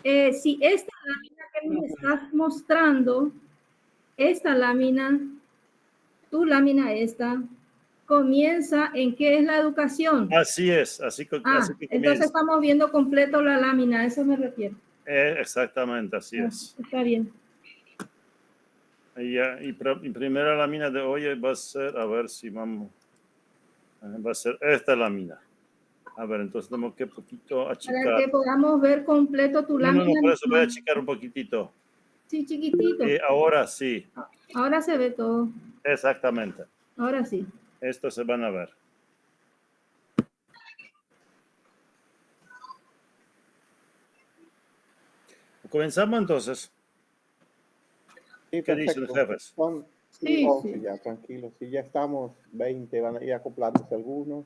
Si esta lámina que me estás mostrando, esta lámina, tu lámina esta, comienza en qué es la educación. Así es, así que entonces comienza. estamos viendo completo la lámina, a eso me refiero. Exactamente, así es. Está bien. Y primera lámina de hoy va a ser, a ver si vamos, va a ser esta lámina. A ver, entonces tenemos que poquito achicar. Para que podamos ver completo tu lámina. No, por eso voy a achicar un poquitito. Sí, chiquitito. Ahora sí. Ahora se ve todo. Exactamente. Ahora sí. Esto se van a ver. Comenzamos entonces. Sí, ¿Qué dicen, jefes? Sí, 11 ya, tranquilo. Sí, ya estamos 20, van a ir acoplándose algunos.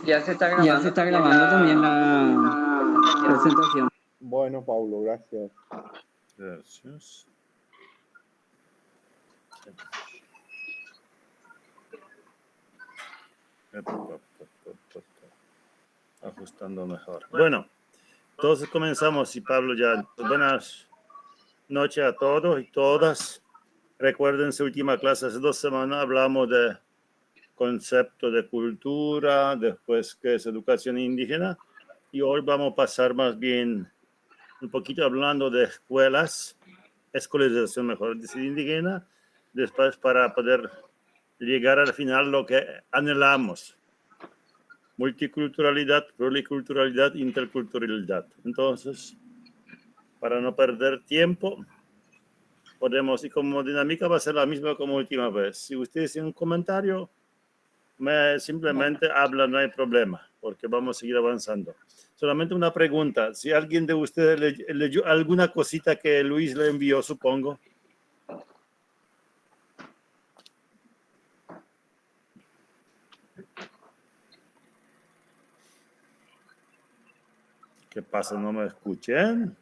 Ya se está grabando también la presentación. Bueno, Paulo, gracias. Gracias. Ajustando mejor. Bueno, entonces comenzamos y Pablo ya. Buenas noches a todos y todas. Recuerden su última clase hace 2 semanas hablamos de concepto de cultura, después que es educación indígena, y hoy vamos a pasar más bien un poquito hablando de escolarización mejor decir indígena, después para poder llegar al final lo que anhelamos: multiculturalidad, pluriculturalidad, interculturalidad. Entonces, para no perder tiempo, podemos, y como dinámica va a ser la misma como última vez. Si ustedes tienen un comentario, simplemente hablan, no hay problema, porque vamos a seguir avanzando. Solamente una pregunta: si alguien de ustedes leyó alguna cosita que Luis le envió, supongo. ¿Qué pasa? ¿No me escuchen?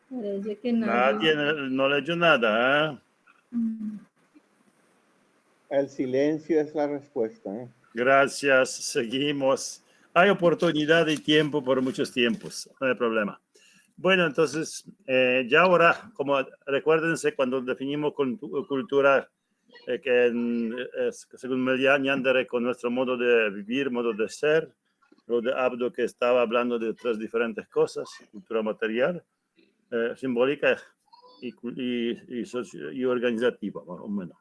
Parece que nadie no leyó nada, ¿eh? El silencio es la respuesta, ¿eh? Gracias, seguimos. Hay oportunidad y tiempo por muchos tiempos, no hay problema. Bueno, entonces, ya ahora, como recuérdense, cuando definimos cultura, según Mediáñandere, con nuestro modo de vivir, modo de ser, lo de Abdo que estaba hablando de 3 diferentes cosas: cultura material, simbólica y organizativa, más o menos.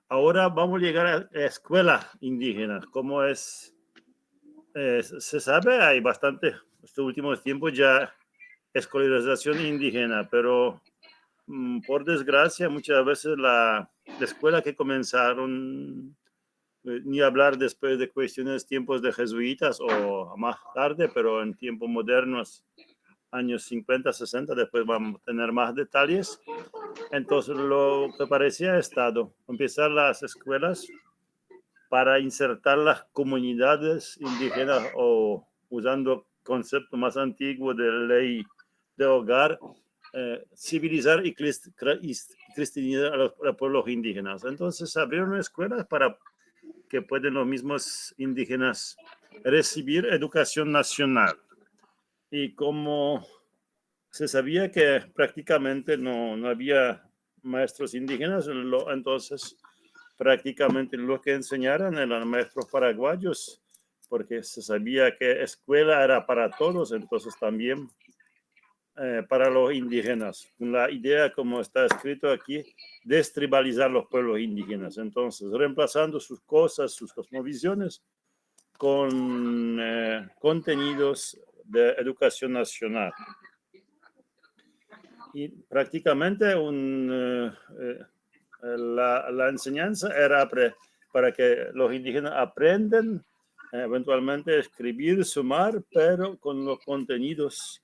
Ahora vamos a llegar a escuela indígena. ¿Cómo es? Se sabe, hay bastante, estos últimos tiempos ya, escolarización indígena, pero por desgracia muchas veces la escuela que comenzaron, ni hablar después de cuestiones, tiempos de jesuitas o más tarde, pero en tiempos modernos, años 50, 60, después vamos a tener más detalles. Entonces, lo que parecía Estado, empezar las escuelas para insertar las comunidades indígenas, o usando concepto más antiguo de ley de hogar, civilizar y cristianizar a los pueblos indígenas. Entonces, abrieron escuelas para que puedan los mismos indígenas recibir educación nacional. Y como se sabía que prácticamente no había maestros indígenas, entonces prácticamente lo que enseñaran eran maestros paraguayos, porque se sabía que escuela era para todos, entonces también para los indígenas. La idea, como está escrito aquí, destribalizar los pueblos indígenas. Entonces, reemplazando sus cosas, sus cosmovisiones, con contenidos de educación nacional. Y prácticamente la enseñanza era para que los indígenas aprendan eventualmente a escribir, sumar, pero con los contenidos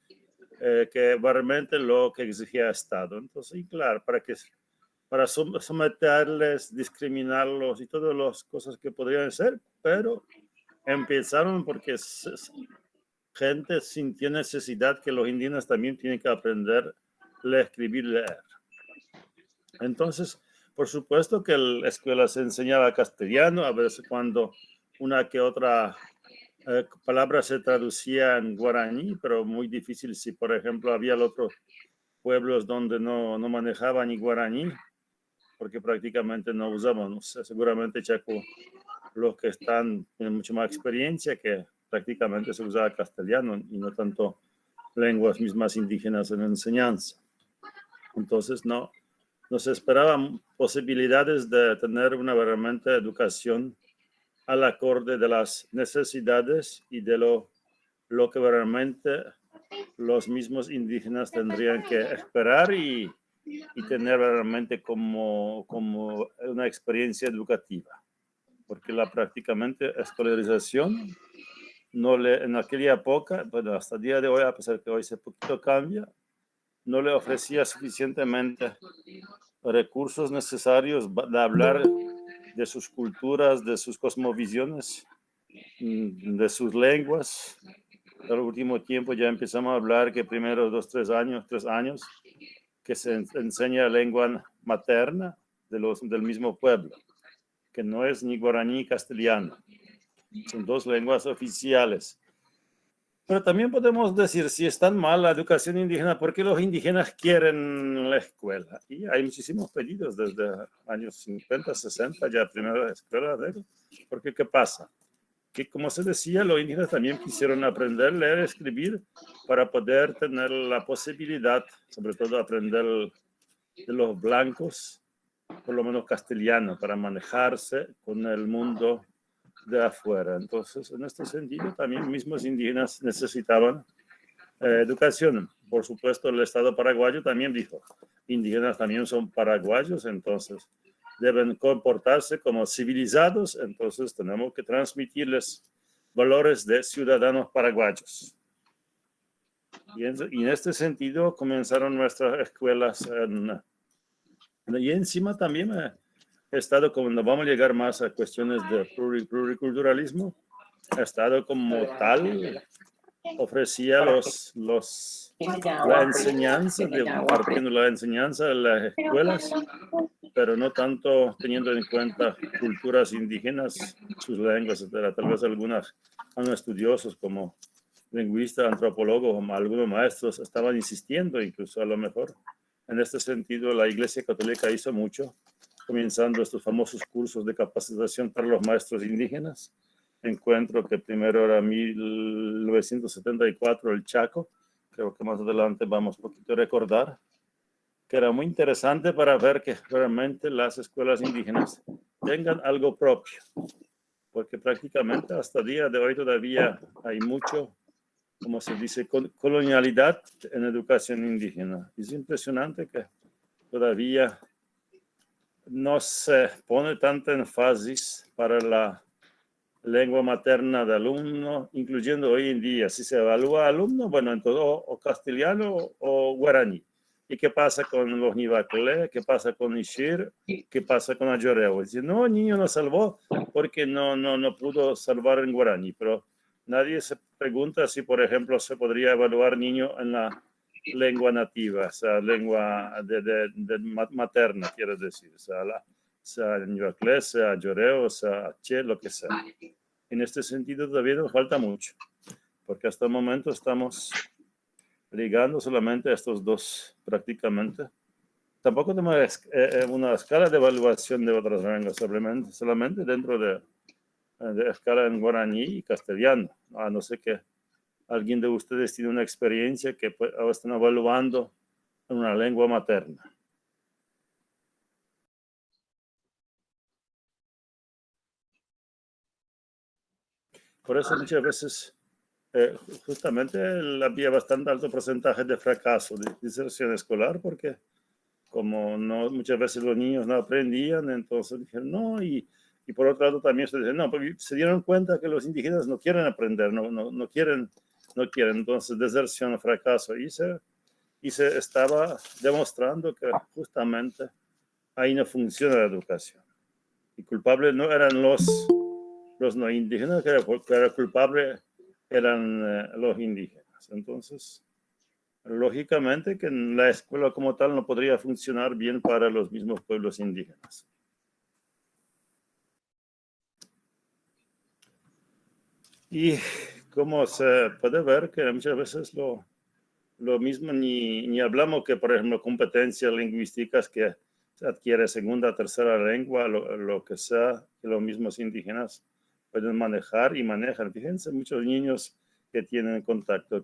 que realmente lo que exigía el Estado. Entonces, claro, para someterles, discriminarlos y todas las cosas que podrían ser, pero empezaron porque gente sintió necesidad que los indígenas también tienen que aprender a escribir y leer. Entonces, por supuesto que la escuela se enseñaba castellano, a veces cuando una que otra palabra se traducía en guaraní, pero muy difícil si, por ejemplo, había otros pueblos donde no manejaban ni guaraní, porque prácticamente no usaban. O sea, seguramente Chaco, los que tienen mucha más experiencia, que prácticamente se usaba castellano y no tanto lenguas mismas indígenas en enseñanza. Entonces no se esperaban posibilidades de tener una realmente educación al acorde de las necesidades y de lo que realmente los mismos indígenas tendrían que esperar y tener realmente como una experiencia educativa, porque la prácticamente escolarización en aquella época, bueno, hasta el día de hoy, a pesar que hoy se poquito cambia, no le ofrecía suficientemente recursos necesarios de hablar de sus culturas, de sus cosmovisiones, de sus lenguas. Al último tiempo ya empezamos a hablar que primero 3 años, que se enseña lengua materna del mismo pueblo, que no es ni guaraní ni castellano. Son 2 lenguas oficiales. Pero también podemos decir, si es tan mal la educación indígena, ¿por qué los indígenas quieren la escuela? Y hay muchísimos pedidos desde años 50, 60, ya primera escuela de ellos. Porque ¿qué pasa? Que como se decía, los indígenas también quisieron aprender, leer, escribir, para poder tener la posibilidad, sobre todo aprender de los blancos, por lo menos castellano, para manejarse con el mundo de afuera. Entonces, en este sentido, también mismos indígenas necesitaban educación. Por supuesto, el Estado paraguayo también dijo, indígenas también son paraguayos, entonces deben comportarse como civilizados, entonces tenemos que transmitirles valores de ciudadanos paraguayos. Y en este sentido comenzaron nuestras escuelas. Y encima también he estado, cuando vamos a llegar más a cuestiones de pluriculturalismo, he estado como tal, ofrecía la enseñanza, partiendo la enseñanza de las escuelas, pero no tanto teniendo en cuenta culturas indígenas, sus lenguas, etc. Tal vez algunos estudiosos como lingüistas, antropólogos, algunos maestros estaban insistiendo, incluso a lo mejor. En este sentido, la Iglesia Católica hizo mucho, comenzando estos famosos cursos de capacitación para los maestros indígenas. Encuentro que primero era 1974 el Chaco, creo que más adelante vamos un poquito a recordar, que era muy interesante para ver que realmente las escuelas indígenas tengan algo propio, porque prácticamente hasta el día de hoy todavía hay mucho, como se dice, colonialidad en educación indígena. Es impresionante que todavía no se pone tanta énfasis para la lengua materna del alumno, incluyendo hoy en día, si se evalúa alumno, bueno, en todo, o castellano o guaraní. ¿Y qué pasa con los Nivaclé? ¿Qué pasa con Ishir? ¿Qué pasa con Ayoreo? Dice, no, el niño no salvó porque no pudo salvar en guaraní, pero nadie se pregunta si, por ejemplo, se podría evaluar niño en la lengua nativa, o sea, lengua de materna, quiero decir, o sea Nivaclé, sea Ayoreo, sea Che, lo que sea. En este sentido todavía nos falta mucho, porque hasta el momento estamos ligando solamente a estos 2 prácticamente. Tampoco tenemos una escala de evaluación de otras lenguas, solamente dentro de escala en guaraní y castellano, a no ser que alguien de ustedes tiene una experiencia que están evaluando en una lengua materna. Por eso muchas veces justamente había bastante alto porcentaje de fracaso, de deserción escolar, porque como muchas veces los niños no aprendían, entonces dijeron no, y por otro lado también se dijeron no, porque se dieron cuenta que los indígenas no quieren aprender, no quieren, entonces deserción, fracaso, y se estaba demostrando que justamente ahí no funciona la educación. Y culpables no eran los no indígenas, que era culpable eran los indígenas. Entonces, lógicamente que la escuela como tal no podría funcionar bien para los mismos pueblos indígenas. Y como se puede ver que muchas veces lo mismo ni hablamos que, por ejemplo, competencias lingüísticas que se adquiere segunda, tercera lengua, lo que sea, que los mismos indígenas pueden manejar y manejan. Fíjense, muchos niños que tienen contacto,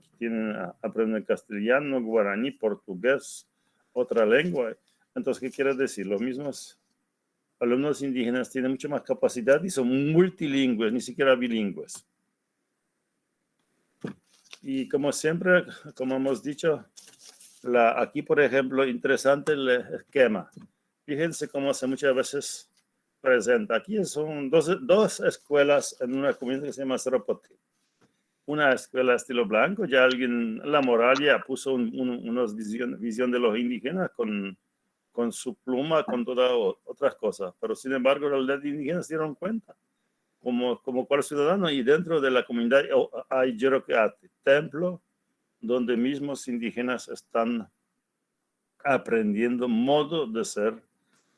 aprenden castellano, guaraní, portugués, otra lengua. Entonces, ¿qué quiere decir? Los mismos alumnos indígenas tienen mucha más capacidad y son multilingües, ni siquiera bilingües. Y como siempre, como hemos dicho, aquí, por ejemplo, interesante el esquema. Fíjense cómo se muchas veces presenta. Aquí son dos escuelas en una comunidad que se llama Seropotli. Una escuela estilo blanco, ya alguien, la moral ya puso unos visión de los indígenas con su pluma, con todas otras cosas. Pero sin embargo, los indígenas se dieron cuenta, como cual ciudadano, y dentro de la comunidad hay Yerokeate, templo, donde mismos indígenas están aprendiendo modo de ser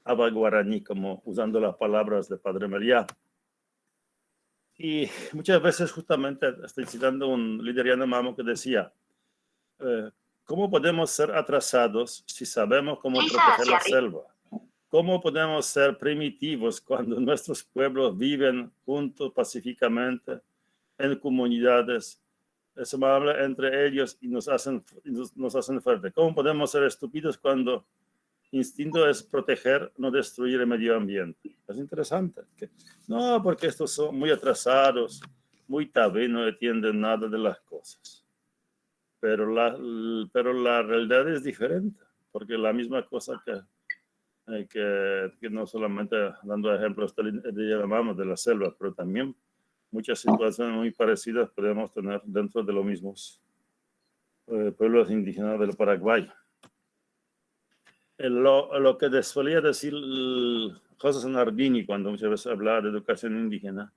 abaguaraní, como usando las palabras de Padre Meliá. Y muchas veces justamente estoy citando un líder yanomamo que decía, ¿cómo podemos ser atrasados si sabemos cómo proteger la selva? ¿Cómo podemos ser primitivos cuando nuestros pueblos viven juntos pacíficamente en comunidades? Eso me habla entre ellos y nos hacen fuertes. ¿Cómo podemos ser estúpidos cuando instinto es proteger, no destruir el medio ambiente? Es interesante. No, porque estos son muy atrasados, muy tabú, no entienden nada de las cosas. Pero la realidad es diferente, porque la misma cosa que no solamente dando ejemplos de la selva, pero también muchas situaciones muy parecidas podemos tener dentro de los mismos pueblos indígenas del Paraguay. Lo que solía decir José Nardini cuando muchas veces hablaba de educación indígena,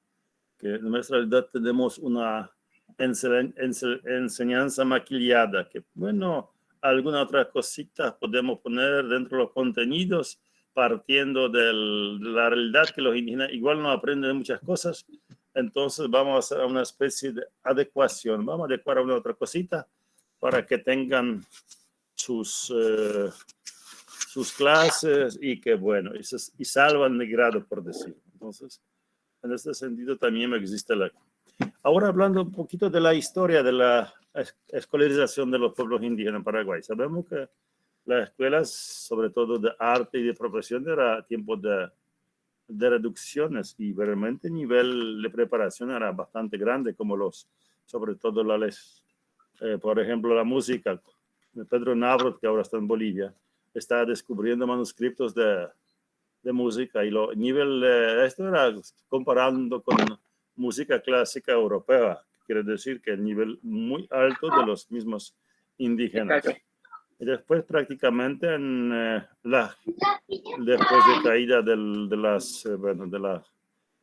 que en nuestra realidad tenemos una enseñanza maquillada, que bueno, alguna otra cosita podemos poner dentro de los contenidos, partiendo de la realidad que los indígenas igual no aprenden muchas cosas. Entonces vamos a hacer una especie de adecuación, vamos a adecuar a una otra cosita para que tengan sus clases y que bueno, y salvan de grado, por decir. Entonces, en este sentido también existe la... Ahora hablando un poquito de la historia de la escolarización de los pueblos indígenas en Paraguay. Sabemos que las escuelas, sobre todo de arte y de profesión, era tiempo de reducciones y realmente el nivel de preparación era bastante grande, como sobre todo por ejemplo, la música. Pedro Navrot, que ahora está en Bolivia, está descubriendo manuscritos de música y el nivel de esto era comparando con música clásica europea, quiere decir que el nivel muy alto de los mismos indígenas. Y después prácticamente después de caída de las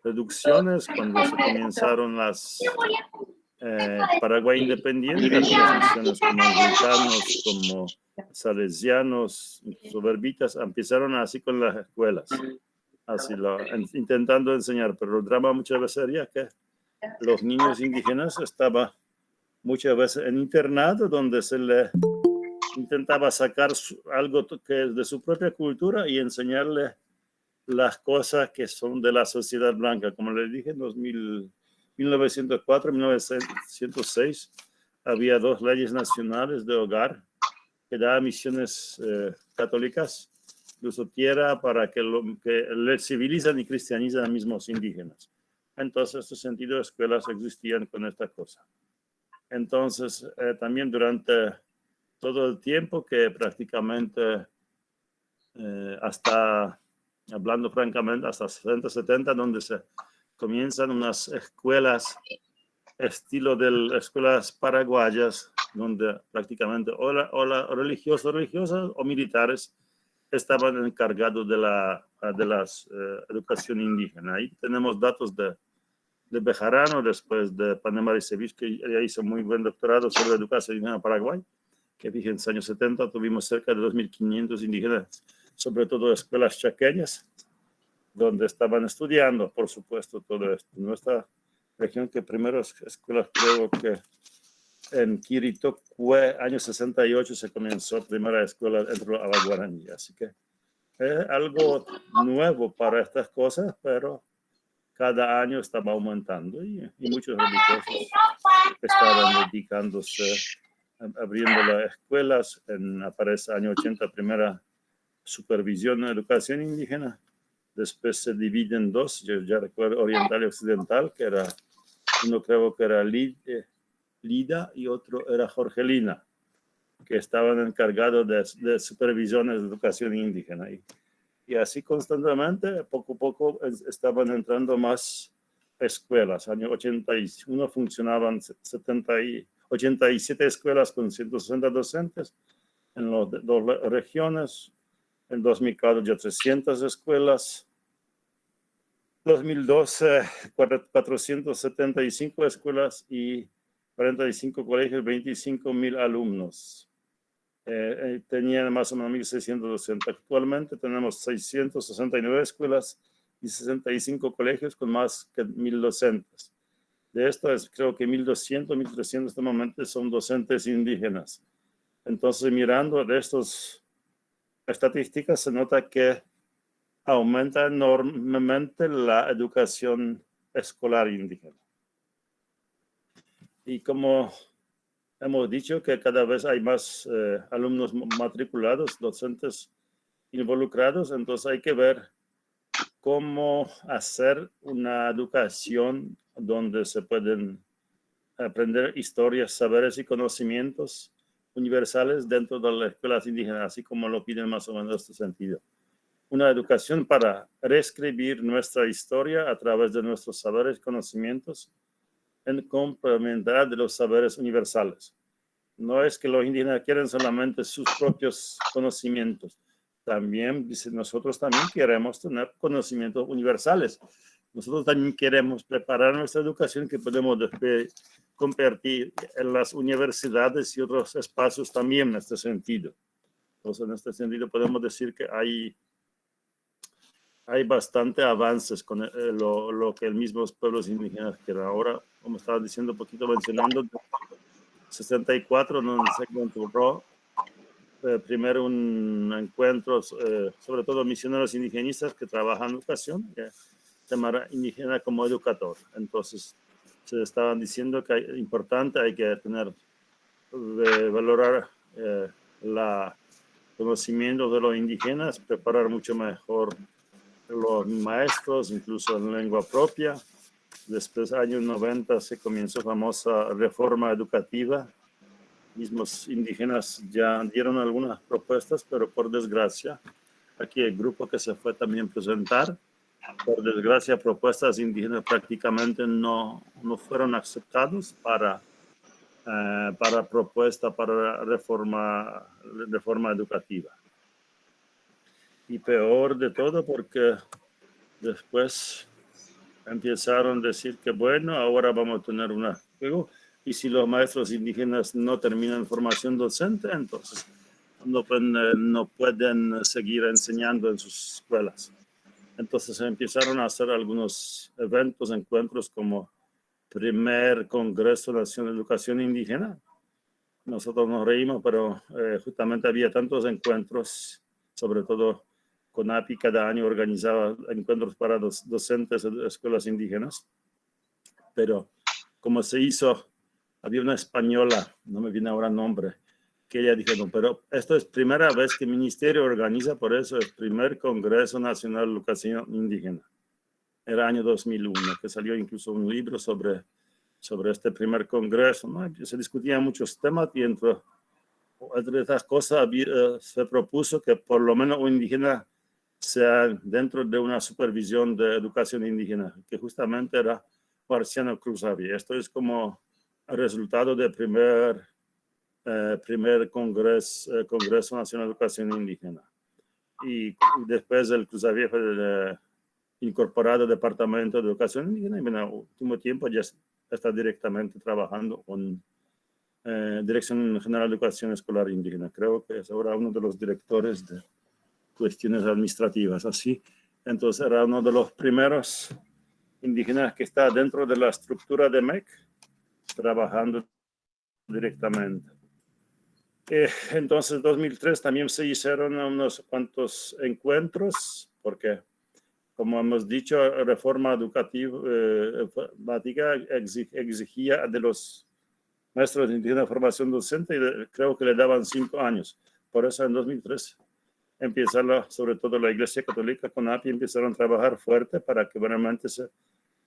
reducciones, cuando se comenzaron las Paraguay independiente, algunas naciones como anglicanos, como salesianos, soberbitas, empezaron así con las escuelas, así intentando enseñar, pero el drama muchas veces sería que los niños indígenas estaban muchas veces en internado donde se les intentaba sacar algo que es de su propia cultura y enseñarles las cosas que son de la sociedad blanca. Como les dije, en 1904 y 1906 había 2 leyes nacionales de hogar que daban misiones católicas de su tierra para que le civilizan y cristianizan a mismos indígenas. Entonces, en este sentido, escuelas existían con esta cosa. Entonces, también durante todo el tiempo que prácticamente hablando francamente, hasta 60, 70, donde se comienzan unas escuelas estilo de escuelas paraguayas, donde prácticamente o religiosas o militares estaban encargados de la educación indígena. Ahí tenemos datos de Bejarano, después de Panema Ricevich, que ya hizo muy buen doctorado sobre la educación indígena en Paraguay, que fíjense, en los años 70 tuvimos cerca de 2.500 indígenas, sobre todo escuelas chaqueñas, donde estaban estudiando, por supuesto, todo esto. región que primeras escuelas, creo que en Quiritocué, año 68, se comenzó primera escuela dentro de la guaraní. Así que es algo nuevo para estas cosas, pero cada año estaba aumentando y muchos religiosos estaban dedicándose, abriendo las escuelas. Aparece año 80, primera supervisión de educación indígena. Después se divide en dos, yo ya recuerdo oriental y occidental, que era, uno creo que era Lida y otro era Jorgelina, que estaban encargados de supervisiones de educación indígena. Y así constantemente, poco a poco, estaban entrando más escuelas. Año 81 funcionaban 87 escuelas con 160 docentes en las dos regiones. En 2004 ya 300 escuelas. 2012, 475 escuelas y 45 colegios, 25,000 alumnos. Tenían más o menos 1.600 docentes. Actualmente tenemos 669 escuelas y 65 colegios con más que 1.000 docentes. De estos, creo que 1.200, 1.300 en este momento son docentes indígenas. Entonces, mirando de estas estadísticas, se nota que aumenta enormemente la educación escolar indígena. Y como hemos dicho que cada vez hay más alumnos matriculados, docentes involucrados, entonces hay que ver cómo hacer una educación donde se pueden aprender historias, saberes y conocimientos universales dentro de las escuelas indígenas, así como lo piden más o menos en este sentido. Una educación para reescribir nuestra historia a través de nuestros saberes y conocimientos en complementar de los saberes universales. No es que los indígenas quieren solamente sus propios conocimientos. También, dice, nosotros también queremos tener conocimientos universales. Nosotros también queremos preparar nuestra educación que podemos después compartir en las universidades y otros espacios también en este sentido. Entonces, en este sentido podemos decir que hay bastante avances con lo que el mismos pueblos indígenas quieren. Ahora, como estaba diciendo un poquito, mencionando, 64 donde se encontró primero un encuentro, sobre todo misioneros indigenistas que trabajan en educación, que se llama indígena como educador. Entonces, se estaban diciendo que es importante, hay que tener, valorar la conocimiento de los indígenas, preparar mucho mejor los maestros, incluso en lengua propia. Después, años 90, se comenzó famosa reforma educativa. Mismos indígenas ya dieron algunas propuestas, pero por desgracia, aquí el grupo que se fue también presentar, por desgracia, propuestas indígenas prácticamente no fueron aceptadas para propuesta para reforma educativa. Y peor de todo porque después empezaron a decir que bueno, ahora vamos a tener una juego y si los maestros indígenas no terminan formación docente, entonces no pueden seguir enseñando en sus escuelas. Entonces empezaron a hacer algunos eventos, encuentros como primer Congreso Nacional de Educación Indígena. Nosotros nos reímos, pero justamente había tantos encuentros, sobre todo CONAPI cada año organizaba encuentros para los docentes de escuelas indígenas, pero como se hizo, había una española, no me viene ahora el nombre, que ella dijo, no, pero esto es primera vez que el ministerio organiza, por eso es primer Congreso Nacional de Educación Indígena. Era año 2001, que salió incluso un libro sobre este primer congreso, ¿no? Se discutían muchos temas y entre estas cosas se propuso que por lo menos un indígena sea dentro de una supervisión de educación indígena, que justamente era Marciano Cruzaví. Esto es como el resultado del primer Congreso Nacional de Educación Indígena. Y después el Cruzaví fue incorporado al Departamento de Educación Indígena y en el último tiempo ya está directamente trabajando con Dirección General de Educación Escolar Indígena. Creo que es ahora uno de los directores de cuestiones administrativas, así. Entonces era uno de los primeros indígena que está dentro de la estructura de MEC, trabajando directamente. Entonces, en 2003 también se hicieron unos cuantos encuentros, porque, como hemos dicho, reforma educativa exigía de los maestros indígenas formación docente, y creo que le daban 5 años. Por eso en 2003 empieza sobre todo la Iglesia Católica con API empezaron a trabajar fuerte para que realmente se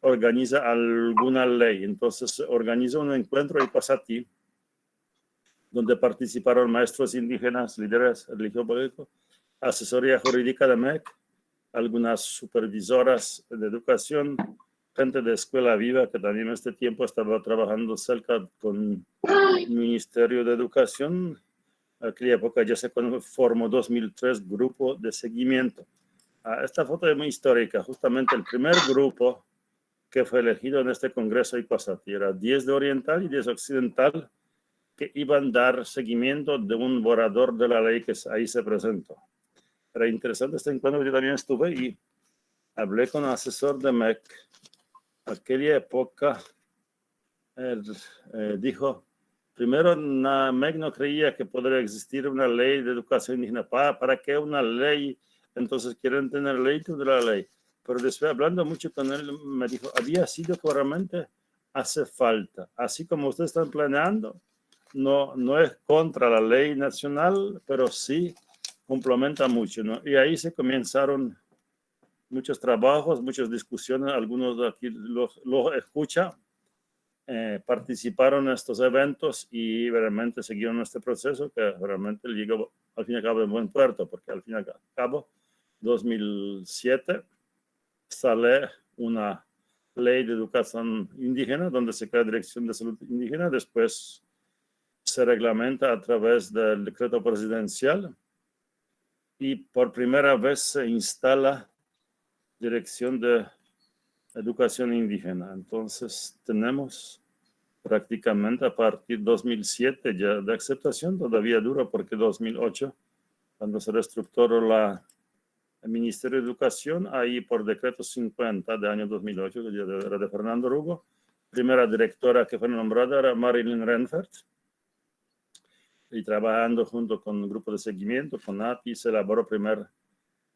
organiza alguna ley. Entonces se organiza un encuentro en Pasatí, donde participaron maestros indígenas, líderes religiosos, asesoría jurídica de MEC, algunas supervisoras de educación, gente de Escuela Viva, que también en este tiempo estaba trabajando cerca con el Ministerio de Educación. En aquella época ya se formó 2003 grupo de seguimiento. Esta foto es muy histórica. Justamente el primer grupo que fue elegido en este congreso Ipasati era 10 de Oriental y 10 Occidental, que iban a dar seguimiento de un borrador de la ley que ahí se presentó. Era interesante este encuentro, yo también estuve y hablé con el asesor de MEC. Aquella época dijo, primero, MEC no creía que podría existir una ley de educación indígena. ¿Para qué una ley? Entonces quieren tener ley de la ley. Pero después, hablando mucho con él, me dijo, había sido que realmente hace falta. Así como ustedes están planeando, no es contra la ley nacional, pero sí complementa mucho, ¿no? Y ahí se comenzaron muchos trabajos, muchas discusiones. Algunos de aquí los escucha. Participaron en estos eventos y realmente siguieron este proceso que realmente llegó al fin y al cabo en buen puerto, porque al fin y al cabo 2007 sale una ley de educación indígena donde se crea Dirección de Salud Indígena, después se reglamenta a través del decreto presidencial y por primera vez se instala Dirección de Educación Indígena. Entonces tenemos prácticamente a partir de 2007 ya de aceptación, todavía dura porque 2008, cuando se reestructuró el Ministerio de Educación, ahí por decreto 50 de año 2008, que ya era de Fernando Rugo, primera directora que fue nombrada era Marilyn Renfert, y trabajando junto con un grupo de seguimiento, con API, se elaboró primera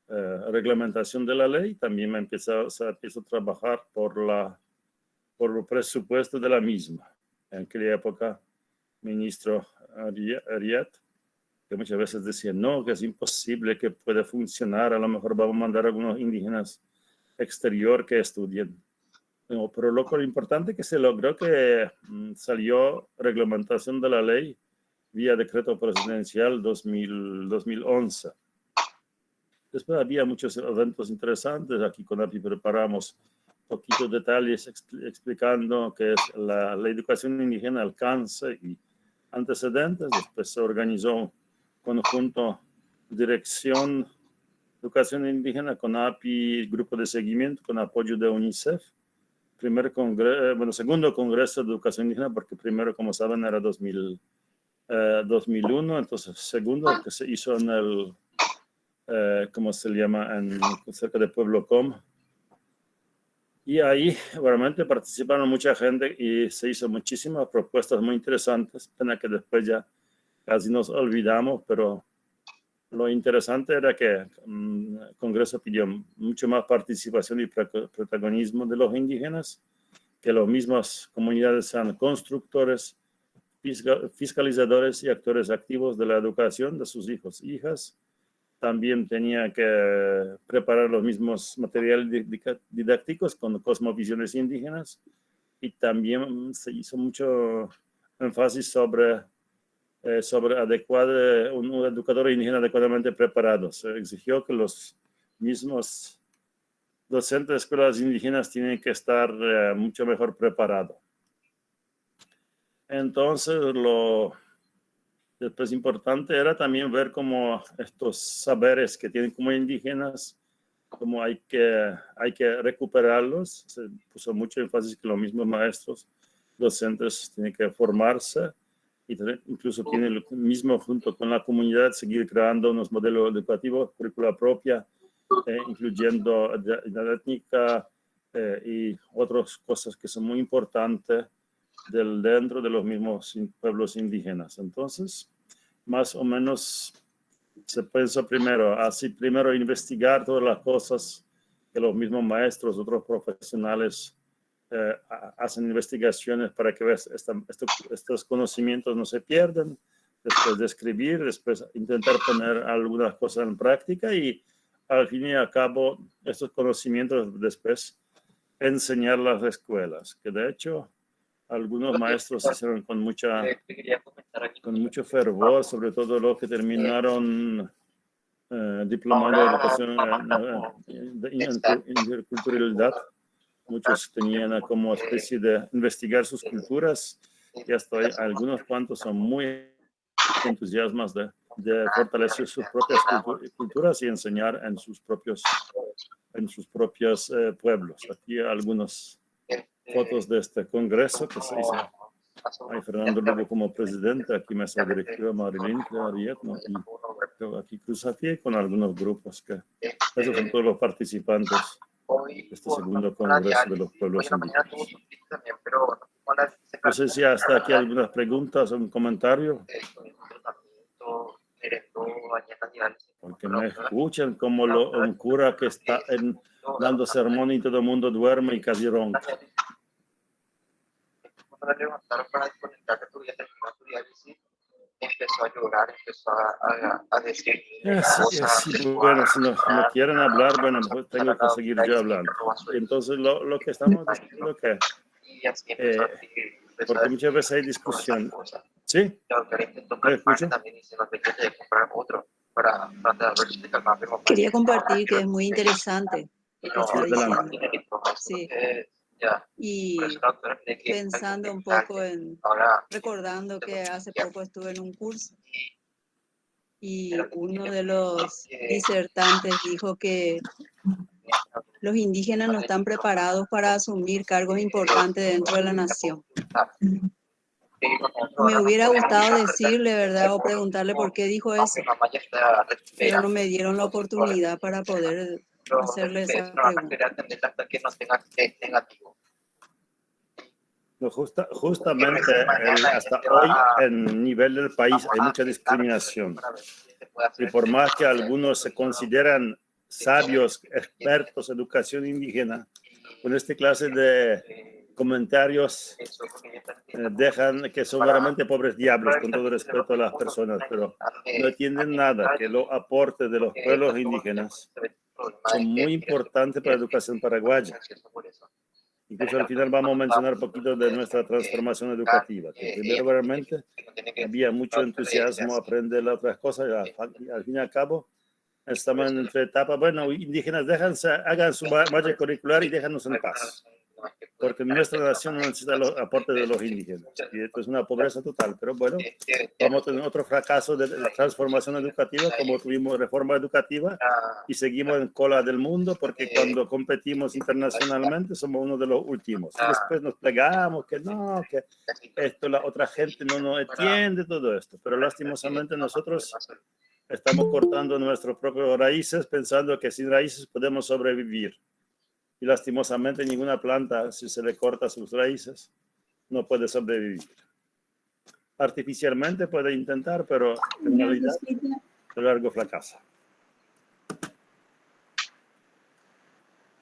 reglamentación de la ley. También se empezó a trabajar por el presupuesto de la misma. En aquella época, ministro Ariet, que muchas veces decía, no, que es imposible, que puede funcionar, a lo mejor vamos a mandar a algunos indígenas exterior que estudien. No, pero lo importante que se logró que salió reglamentación de la ley vía decreto presidencial 2011. Después había muchos eventos interesantes. Aquí con API preparamos poquitos detalles explicando qué es la educación indígena, alcance y antecedentes. Después se organizó conjunto Dirección Educación Indígena con API, grupo de seguimiento con apoyo de UNICEF. Segundo Congreso de Educación Indígena, porque primero, como saben, era 2001, entonces segundo que se hizo en el ¿cómo se llama? Cerca de Pueblo Com. Y ahí realmente participaron mucha gente y se hizo muchísimas propuestas muy interesantes. Pena que después ya casi nos olvidamos, pero lo interesante era que el Congreso pidió mucho más participación y protagonismo de los indígenas, que las mismas comunidades sean constructores, fiscalizadores y actores activos de la educación de sus hijos e hijas. También tenía que preparar los mismos materiales didácticos con cosmovisiones indígenas y también se hizo mucho énfasis sobre un educador indígena adecuadamente preparado. Se exigió que los mismos docentes de escuelas indígenas tienen que estar mucho mejor preparados. Entonces, después importante era también ver cómo estos saberes que tienen como indígenas, cómo hay que recuperarlos. Se puso mucho énfasis que los mismos maestros, docentes tienen que formarse y incluso tienen lo mismo junto con la comunidad seguir creando unos modelos educativos, currícula propia, incluyendo la étnica, y otras cosas que son muy importantes dentro de los mismos pueblos indígenas. Entonces, más o menos se pensó primero investigar todas las cosas que los mismos maestros, otros profesionales hacen investigaciones para que estos conocimientos no se pierdan, después de escribir, después intentar poner algunas cosas en práctica y al fin y al cabo estos conocimientos después enseñar a las escuelas, que de hecho algunos maestros hicieron con mucho fervor, sobre todo los que terminaron diplomado de educación interculturalidad. Muchos tenían como especie de investigar sus culturas y hasta hoy algunos cuantos son muy entusiasmados de fortalecer sus propias culturas y enseñar en sus propios pueblos. Aquí algunas fotos de este congreso que se hizo. Hay Fernando Lugo como presidente, aquí mesa directiva Marilyn Arietno y aquí Cruzafié con algunos grupos que esos son todos los participantes de este segundo congreso de los pueblos indígenas. No sé si hasta aquí algunas preguntas o un comentario. Porque me escuchan como un cura que está dando sermón y todo el mundo duerme y casi ronca. Para levantar, para desconectar tu vida, terminó tu diálisis, empezó a llorar, empezó a decir sí, bueno, si no quieren hablar, bueno, pues tengo que seguir yo hablando. Entonces, lo que estamos diciendo que porque muchas veces hay discusión. ¿Sí? ¿Me escucho? Quería compartir que es muy interesante lo que está diciendo. Sí. Y pensando un poco recordando que hace poco estuve en un curso y uno de los disertantes dijo que los indígenas no están preparados para asumir cargos importantes dentro de la nación. Me hubiera gustado decirle, ¿verdad? O preguntarle por qué dijo eso, pero no me dieron la oportunidad para poder hacerle esa pregunta. No, justamente hasta hoy en nivel del país hay mucha discriminación. Y por más que algunos se consideran sabios, expertos en educación indígena, con esta clase de comentarios dejan que son verdaderamente pobres diablos, con todo respeto a las personas, pero no entienden nada, que los aportes de los pueblos indígenas son muy importantes para la educación paraguaya. Incluso al final vamos a mencionar un poquito de nuestra transformación educativa, que primero realmente había mucho entusiasmo, aprender otras cosas, y al fin y al cabo estamos en otra etapa. Bueno, indígenas, hagan su malla curricular y déjanos en paz, porque nuestra nación no necesita los aportes de los indígenas. Y esto es una pobreza total, pero bueno, vamos a tener otro fracaso de transformación educativa, como tuvimos reforma educativa, y seguimos en cola del mundo, porque cuando competimos internacionalmente somos uno de los últimos. Y después nos plegamos que no, que esto la otra gente no entiende todo esto. Pero lastimosamente nosotros estamos cortando nuestros propios raíces, pensando que sin raíces podemos sobrevivir. Y lastimosamente ninguna planta, si se le corta sus raíces, no puede sobrevivir. Artificialmente puede intentar, pero en realidad a largo fracasa.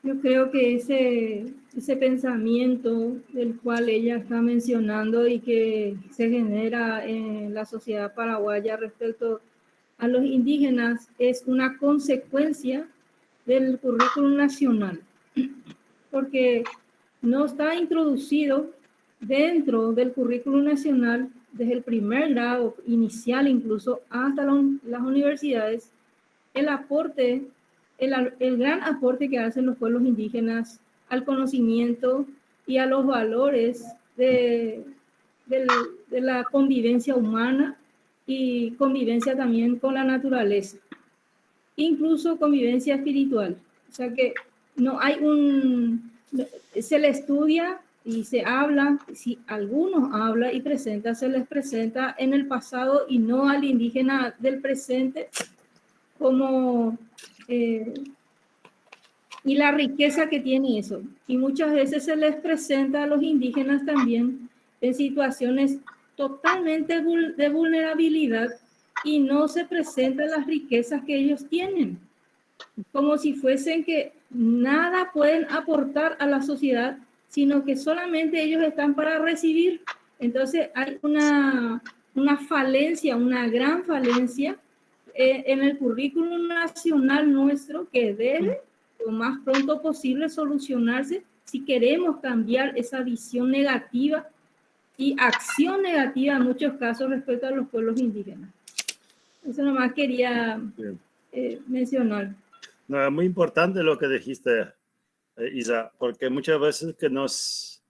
Yo creo que ese pensamiento del cual ella está mencionando y que se genera en la sociedad paraguaya respecto a los indígenas es una consecuencia del currículum nacional, porque no está introducido dentro del currículum nacional desde el primer grado inicial incluso hasta las universidades el aporte, el gran aporte que hacen los pueblos indígenas al conocimiento y a los valores de la convivencia humana y convivencia también con la naturaleza, incluso convivencia espiritual. O sea que no hay se le estudia y se habla, si algunos hablan y presenta, se les presenta en el pasado y no al indígena del presente como y la riqueza que tiene eso. Y muchas veces se les presenta a los indígenas también en situaciones totalmente de vulnerabilidad y no se presentan las riquezas que ellos tienen, como si fuesen que nada pueden aportar a la sociedad, sino que solamente ellos están para recibir. Entonces hay una falencia, una gran falencia en el currículum nacional nuestro que debe lo más pronto posible solucionarse si queremos cambiar esa visión negativa y acción negativa en muchos casos respecto a los pueblos indígenas. Eso nomás quería mencionar. No, es muy importante lo que dijiste, Isa, porque muchas veces que nos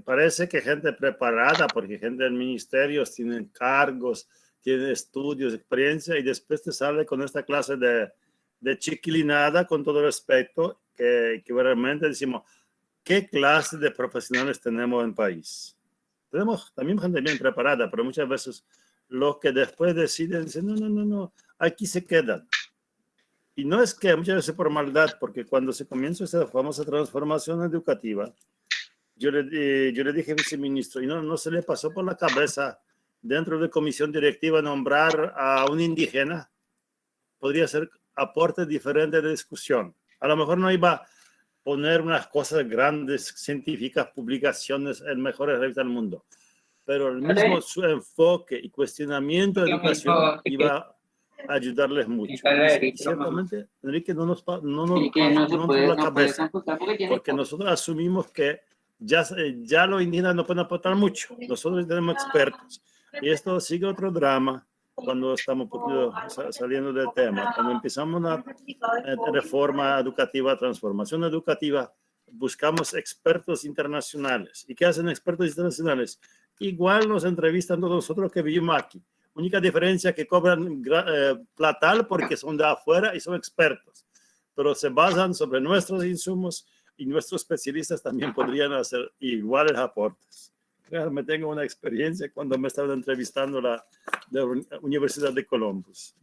parece que gente preparada, porque gente en ministerios tienen cargos, tienen estudios, experiencia, y después te sale con esta clase de chiquilinada, con todo respeto, que realmente decimos, ¿qué clase de profesionales tenemos en el país? Tenemos también gente bien preparada, pero muchas veces los que después deciden, dicen, no, aquí se quedan. Y no es que muchas veces por maldad, porque cuando se comienza esa famosa transformación educativa, yo le dije al viceministro, y no se le pasó por la cabeza dentro de comisión directiva nombrar a un indígena, podría ser aporte diferente de discusión. A lo mejor no iba a poner unas cosas grandes, científicas, publicaciones en mejores revistas del mundo, pero el mismo su enfoque y cuestionamiento de educación iba a ayudarles mucho. Y ciertamente, Enrique, no nos pasó por la cabeza, porque nosotros asumimos que ya los indígenas no pueden aportar mucho. Nosotros tenemos expertos. Y esto sigue otro drama cuando estamos un poquito saliendo del tema. Cuando empezamos una reforma educativa, transformación educativa, buscamos expertos internacionales. ¿Y qué hacen expertos internacionales? Igual nos entrevistan todos nosotros que vivimos aquí. Única diferencia que cobran platal porque son de afuera y son expertos, pero se basan sobre nuestros insumos y nuestros especialistas también podrían hacer iguales aportes. Me tengo una experiencia cuando me estaban entrevistando de la Universidad de Columbus.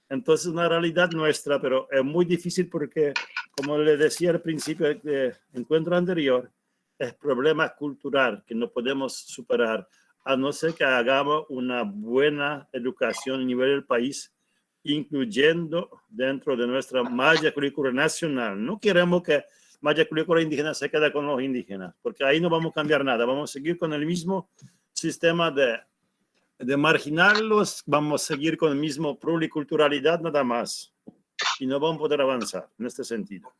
Entonces, una realidad nuestra, pero es muy difícil porque, como le decía al principio del encuentro anterior, es problema cultural que no podemos superar, a no ser que hagamos una buena educación a nivel del país, incluyendo dentro de nuestra malla curricular nacional. No queremos que malla curricular indígena se quede con los indígenas, porque ahí no vamos a cambiar nada. Vamos a seguir con el mismo sistema de marginarlos, vamos a seguir con el mismo pluriculturalidad nada más. Y no vamos a poder avanzar en este sentido.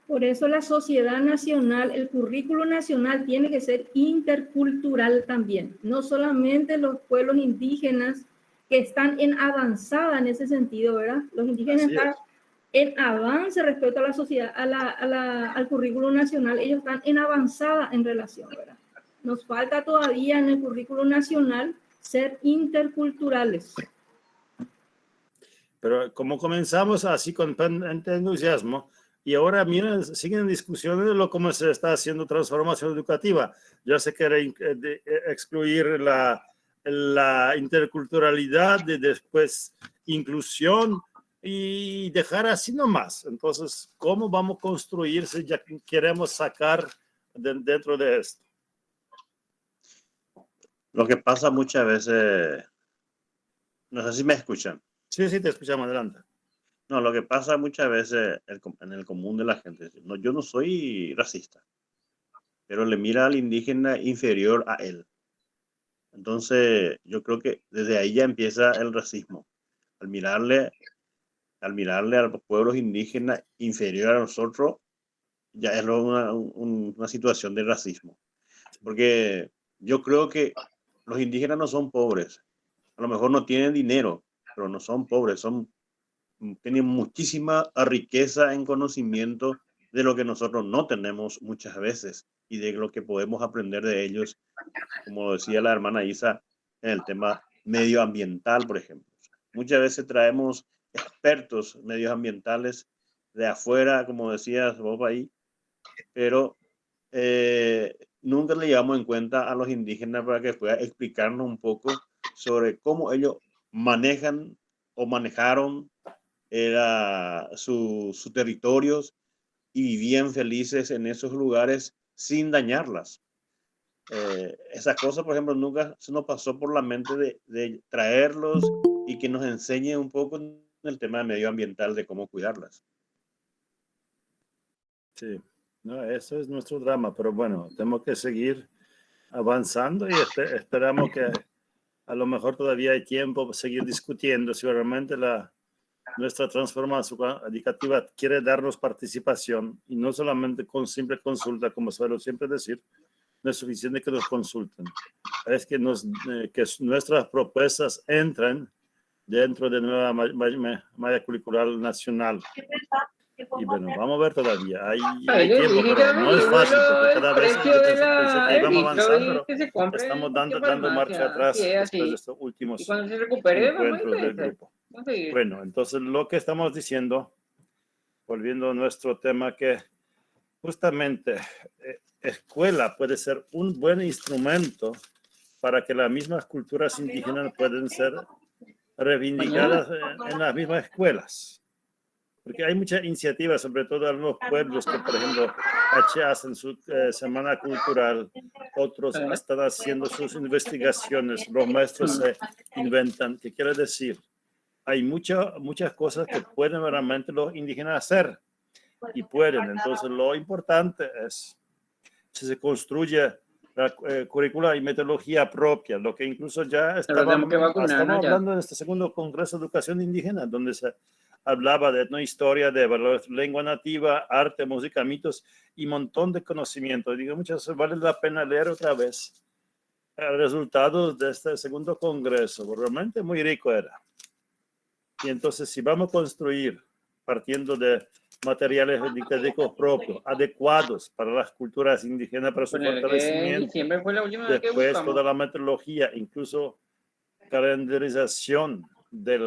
Por eso la sociedad nacional, el currículo nacional tiene que ser intercultural también. No solamente los pueblos indígenas que están en avanzada en ese sentido, ¿verdad? Los indígenas están en avance respecto a la sociedad, al currículo nacional. Ellos están en avanzada en relación, ¿verdad? Nos falta todavía en el currículo nacional ser interculturales. Pero como comenzamos así con entusiasmo, y ahora, miren, siguen discusiones de cómo se está haciendo transformación educativa. Ya se quiere excluir la interculturalidad, y después inclusión, y dejar así nomás. Entonces, ¿cómo vamos a construirse ya que queremos sacar dentro de esto? Lo que pasa muchas veces, no sé si me escuchan. Sí, te escuchamos, adelante. No, lo que pasa muchas veces en el común de la gente, no, yo no soy racista, pero le mira al indígena inferior a él. Entonces, yo creo que desde ahí ya empieza el racismo. Al mirarle a los pueblos indígenas inferior a nosotros, ya es una situación de racismo. Porque yo creo que los indígenas no son pobres. A lo mejor no tienen dinero, pero no son pobres, tienen muchísima riqueza en conocimiento de lo que nosotros no tenemos muchas veces y de lo que podemos aprender de ellos, como decía la hermana Isa, en el tema medioambiental, por ejemplo. Muchas veces traemos expertos medioambientales de afuera, como decías vos ahí, pero nunca le llevamos en cuenta a los indígenas para que pueda explicarnos un poco sobre cómo ellos manejan o manejaron era sus territorios y vivían felices en esos lugares sin dañarlas. Esas cosas, por ejemplo, nunca se nos pasó por la mente de traerlos y que nos enseñe un poco en el tema medioambiental de cómo cuidarlas. Sí, no, eso es nuestro drama, pero bueno, tenemos que seguir avanzando y esperamos que a lo mejor todavía hay tiempo para seguir discutiendo si realmente nuestra transformación educativa quiere darnos participación y no solamente con simple consulta, como suelo siempre decir. No es suficiente que nos consulten, es que nuestras propuestas entren dentro de nueva malla curricular nacional. Y bueno, vamos a ver todavía. Hay tiempo, pero no es fácil porque cada vez pensé que íbamos avanzando, pero estamos dando marcha atrás después de estos últimos encuentros del grupo. Bueno, entonces lo que estamos diciendo, volviendo a nuestro tema, que justamente escuela puede ser un buen instrumento para que las mismas culturas indígenas puedan ser reivindicadas en las mismas escuelas. Porque hay muchas iniciativas, sobre todo en los pueblos, que por ejemplo hacen su semana cultural, otros están haciendo sus investigaciones, los maestros se inventan. ¿Qué quiere decir? Hay muchas cosas que pueden realmente los indígenas hacer y pueden. Entonces lo importante es si se construye la currícula y metodología propia, lo que incluso ya estamos hablando en este segundo Congreso de Educación Indígena, donde se hablaba de etnohistoria, de valores, lengua nativa, arte, música, mitos y un montón de conocimiento. Digo, muchas veces vale la pena leer otra vez el resultado de este segundo Congreso, realmente muy rico era. Y entonces si vamos a construir partiendo de materiales didácticos propios, adecuados para las culturas indígenas, para su fortalecimiento, después toda la metodología, incluso calendarización de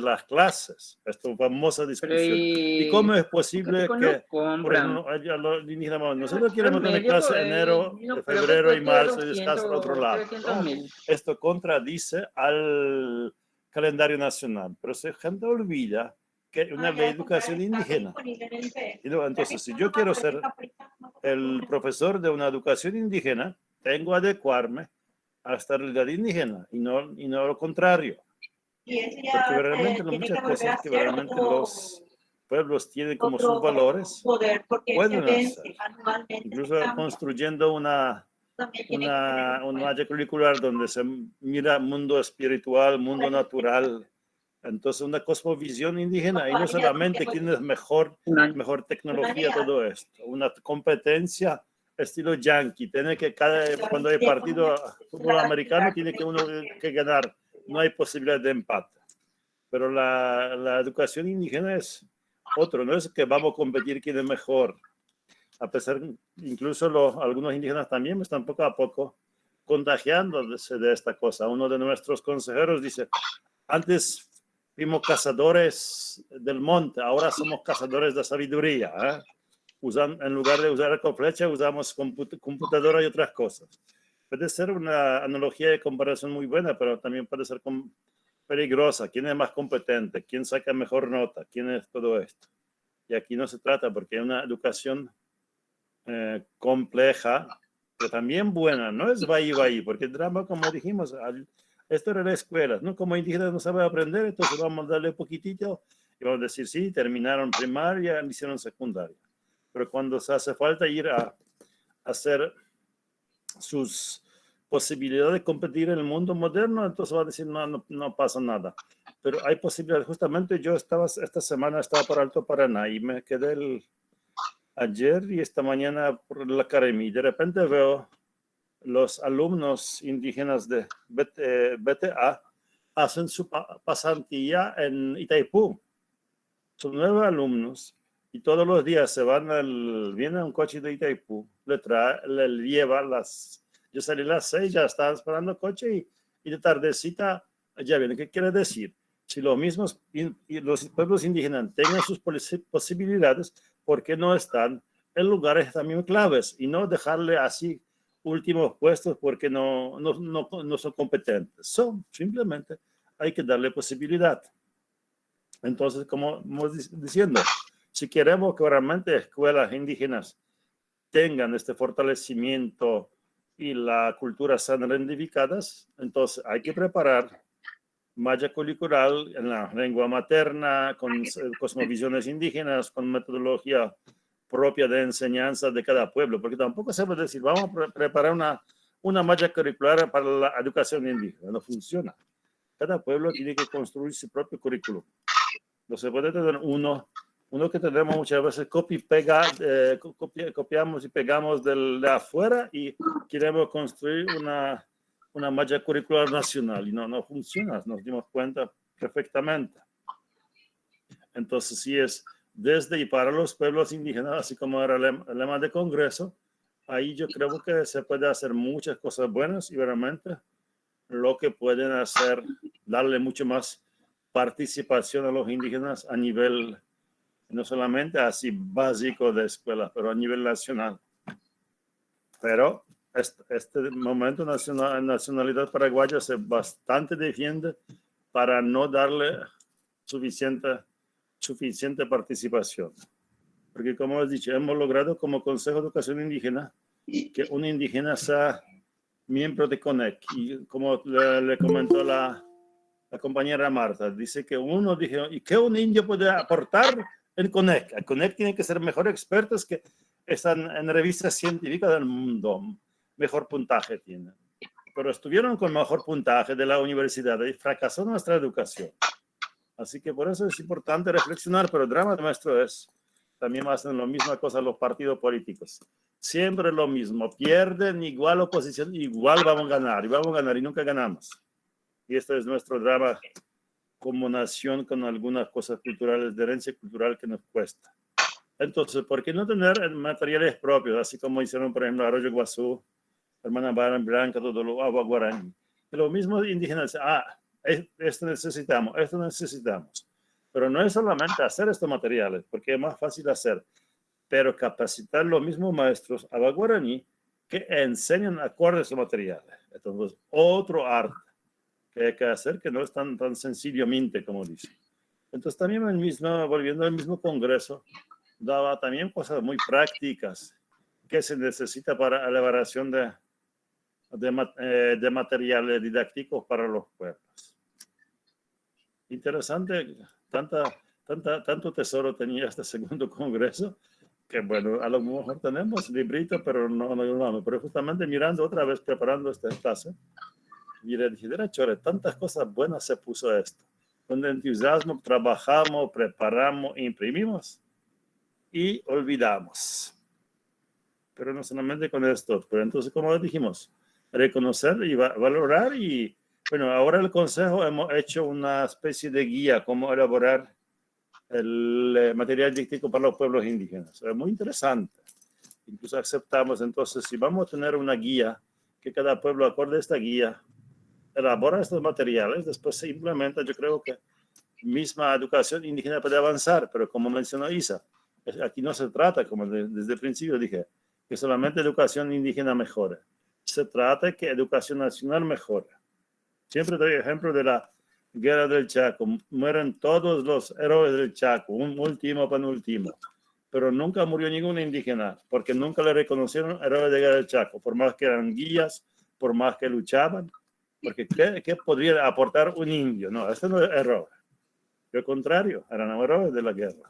las clases, esta famosa discusión. ¿Y cómo es posible que, por ejemplo, los indígenas, nosotros queremos tener clase en enero, febrero y marzo y descanso al otro lado? ¿No? Esto contradice al calendario nacional, pero se gente olvida que una ley de educación indígena. Y luego, entonces, si yo quiero ser el profesor de una educación indígena, tengo que adecuarme a esta realidad indígena y no lo contrario. Porque realmente muchas cosas que realmente los pueblos tienen como sus valores, pueden hacer. Incluso construyendo una malla curricular donde se mira mundo espiritual, mundo natural. Entonces, una cosmovisión indígena, y no solamente quién es mejor tecnología, todo esto. Una competencia estilo yankee. Tiene que cuando hay partido fútbol americano, tiene que uno que ganar. No hay posibilidad de empate. Pero la educación indígena es otro. No es que vamos a competir quién es mejor. A pesar, incluso algunos indígenas también están poco a poco contagiándose de esta cosa. Uno de nuestros consejeros dice, antes fuimos cazadores del monte, ahora somos cazadores de sabiduría. En lugar de usar con flecha, usamos computadora y otras cosas. Puede ser una analogía de comparación muy buena, pero también puede ser peligrosa. ¿Quién es más competente? ¿Quién saca mejor nota? ¿Quién es todo esto? Y aquí no se trata, porque hay una educación compleja, pero también buena. No es va y, porque el drama, como dijimos, esto era la escuela, ¿no? Como indígenas no saben aprender, entonces vamos a darle un poquitito y vamos a decir, sí, terminaron primaria, hicieron secundaria. Pero cuando se hace falta ir a hacer sus posibilidades de competir en el mundo moderno, entonces va a decir, no pasa nada. Pero hay posibilidades. Justamente yo esta semana estaba por Alto Paraná y me quedé ayer y esta mañana por la academia y de repente veo los alumnos indígenas de BTA hacen su pasantía en Itaipú. Son 9 alumnos y todos los días viene un coche de Itaipú, le lleva yo salí a las 6, ya estaba esperando el coche y de tardecita ya viene. ¿Qué quiere decir? Si los mismos los pueblos indígenas tengan sus posibilidades, ¿por qué no están en lugares también claves y no dejarle así últimos puestos porque no son competentes? Simplemente hay que darle posibilidad. Entonces, como vamos diciendo, si queremos que realmente escuelas indígenas tengan este fortalecimiento y la cultura sean identificadas, entonces hay que preparar malla curricular en la lengua materna, con cosmovisiones indígenas, con metodología propia de enseñanza de cada pueblo, porque tampoco se puede decir, vamos a preparar una malla curricular para la educación indígena. No funciona. Cada pueblo tiene que construir su propio currículum. No se puede tener uno que tenemos muchas veces copiamos y pegamos de afuera y queremos construir una malla curricular nacional y no funciona, nos dimos cuenta perfectamente. Entonces, sí es desde y para los pueblos indígenas, así como era el lema de Congreso, ahí yo creo que se puede hacer muchas cosas buenas y realmente lo que pueden hacer, darle mucho más participación a los indígenas a nivel, no solamente así básico de escuela, pero a nivel nacional. Pero este momento nacionalidad paraguaya se bastante defiende para no darle suficiente participación. Porque como he dicho, hemos logrado como Consejo de Educación Indígena que un indígena sea miembro de CONEC. Y como le comentó la compañera Marta, dice que uno dijo, ¿y qué un indio puede aportar en CONEC? El CONEC tiene que ser mejores expertos que están en revistas científicas del mundo. Mejor puntaje tienen. Pero estuvieron con mejor puntaje de la universidad y fracasó nuestra educación. Así que por eso es importante reflexionar, pero el drama nuestro es, también hacen la misma cosa los partidos políticos. Siempre lo mismo, pierden igual oposición, igual vamos a ganar y nunca ganamos. Y este es nuestro drama como nación con algunas cosas culturales, de herencia cultural que nos cuesta. Entonces, ¿por qué no tener materiales propios? Así como hicieron, por ejemplo, Arroyo Guazú, Hermana Blanca, todo lo agua guaraní. Lo mismo indígenas, esto necesitamos. Pero no es solamente hacer estos materiales, porque es más fácil hacer, pero capacitar los mismos maestros agua guaraní que enseñan acorde a esos materiales. Entonces, otro arte que hay que hacer que no es tan sencillamente como dice. Entonces, también volviendo al mismo congreso, daba también cosas muy prácticas que se necesita para la elaboración de materiales didácticos para los pueblos. Interesante, tanto tesoro tenía este segundo congreso, que bueno, a lo mejor tenemos libritos, pero no, pero justamente mirando otra vez, preparando esta clase, y le dije, chore, tantas cosas buenas se puso esto. Con entusiasmo trabajamos, preparamos, imprimimos y olvidamos. Pero no solamente con esto, pero entonces, como dijimos, reconocer y valorar. Y bueno, ahora el Consejo hemos hecho una especie de guía cómo elaborar el material didáctico para los pueblos indígenas. Es muy interesante. Incluso aceptamos entonces, si vamos a tener una guía, que cada pueblo acorde a esta guía, elabora estos materiales, después se implementa. Yo creo que misma educación indígena puede avanzar, pero como mencionó Isa, aquí no se trata, como desde el principio dije, que solamente educación indígena mejore. Se trata de que educación nacional mejore. Siempre doy ejemplo de la Guerra del Chaco. Mueren todos los héroes del Chaco, un último, penúltimo. Pero nunca murió ningún indígena, porque nunca le reconocieron héroes de Guerra del Chaco, por más que eran guías, por más que luchaban. Porque ¿qué podría aportar un indio? No, este no es error. Lo contrario, eran héroes de la guerra.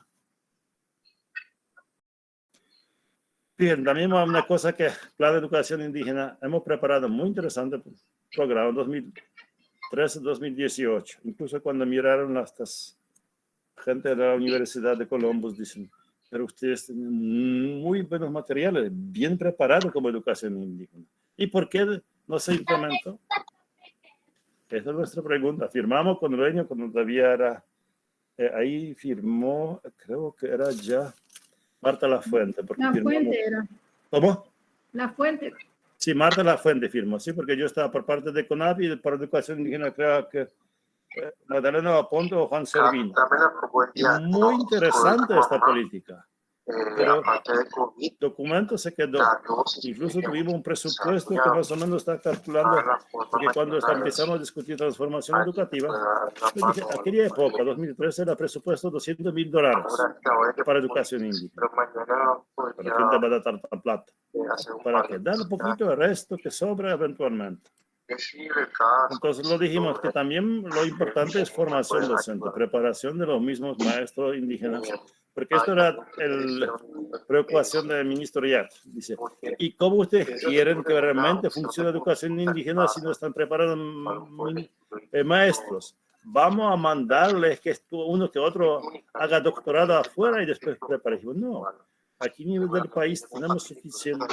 Bien, también una cosa que Plan de Educación Indígena hemos preparado muy interesante programa 2013-2018. Incluso cuando miraron estas gente de la Universidad de Columbus, dicen, pero ustedes tienen muy buenos materiales, bien preparados como educación indígena. ¿Y por qué no se implementó? Esa es nuestra pregunta. Firmamos con Dueño cuando todavía era, ahí firmó, creo que era ya Marta Lafuente. Porque La Fuente era. ¿Cómo? La Fuente. Sí, Marta Lafuente firmó, sí, porque yo estaba por parte de CONAVI y por Educación Indígena, creo que Magdalena Aponte o Juan Servino. Muy interesante esta política. Pero el documento se quedó. Incluso tuvimos un presupuesto que más o menos está calculando, porque cuando empezamos a discutir transformación educativa, yo dije, aquella época, 2013, era presupuesto $200,000 para educación indígena. ¿Para quién te va a dar tanta plata? Para que dar un poquito el resto que sobra eventualmente. Entonces lo dijimos que también lo importante es formación docente, preparación de los mismos maestros indígenas, porque esto era la preocupación del ministro Yat. Dice, ¿y cómo ustedes quieren que realmente funcione la educación indígena si no están preparando maestros? Vamos a mandarles que uno que otro haga doctorado afuera y después prepare. No, aquí a nivel del país tenemos suficiente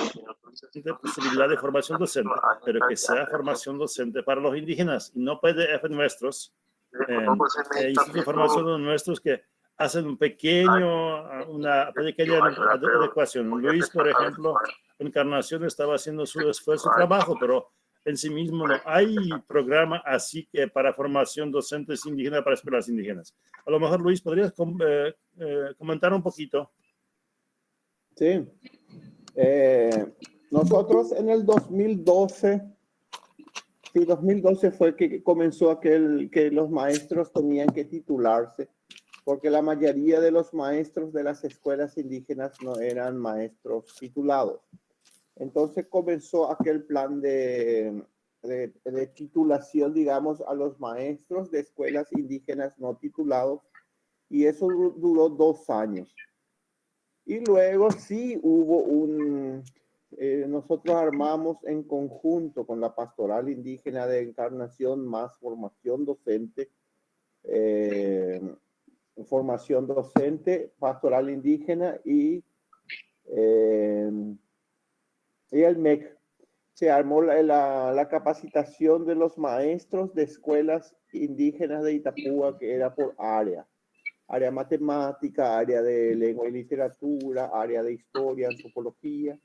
posibilidad de formación docente, pero que sea formación docente para los indígenas y no PDF nuestros, institutos de formación nuestros que hacen una pequeña adecuación. Luis, por ejemplo, Encarnación estaba haciendo su esfuerzo, su trabajo, pero en sí mismo no hay programa así que para formación docentes indígenas para escuelas indígenas. A lo mejor, Luis, ¿podrías comentar un poquito? Sí. Nosotros en el 2012 fue que comenzó que los maestros tenían que titularse, porque la mayoría de los maestros de las escuelas indígenas no eran maestros titulados. Entonces comenzó aquel plan de titulación, digamos, a los maestros de escuelas indígenas no titulados, y eso duró 2 años. Y luego sí hubo nosotros armamos en conjunto con la Pastoral Indígena de Encarnación más formación docente, Pastoral Indígena y el MEC. Se armó la capacitación de los maestros de escuelas indígenas de Itapúa, que era por área matemática, área de lengua y literatura, área de historia, antropología,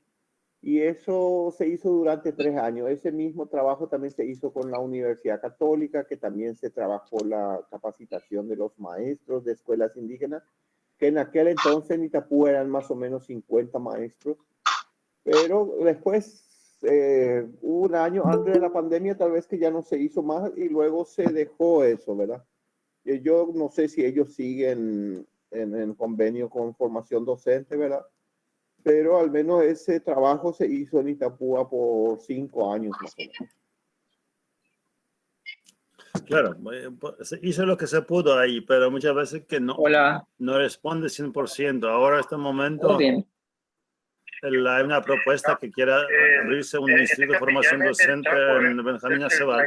y eso se hizo durante 3 años. Ese mismo trabajo también se hizo con la Universidad Católica, que también se trabajó la capacitación de los maestros de escuelas indígenas, que en aquel entonces en Itapúa eran más o menos 50 maestros, pero después hubo un año antes de la pandemia tal vez que ya no se hizo más y luego se dejó eso, ¿verdad? Yo no sé si ellos siguen en convenio con formación docente, ¿verdad? Pero al menos ese trabajo se hizo en Itapúa por 5 años más o menos. Claro, se hizo lo que se pudo ahí, pero muchas veces que no responde 100%. Ahora, en este momento, hay una propuesta que quiera abrirse un instituto de formación docente en Benjamín Aceval,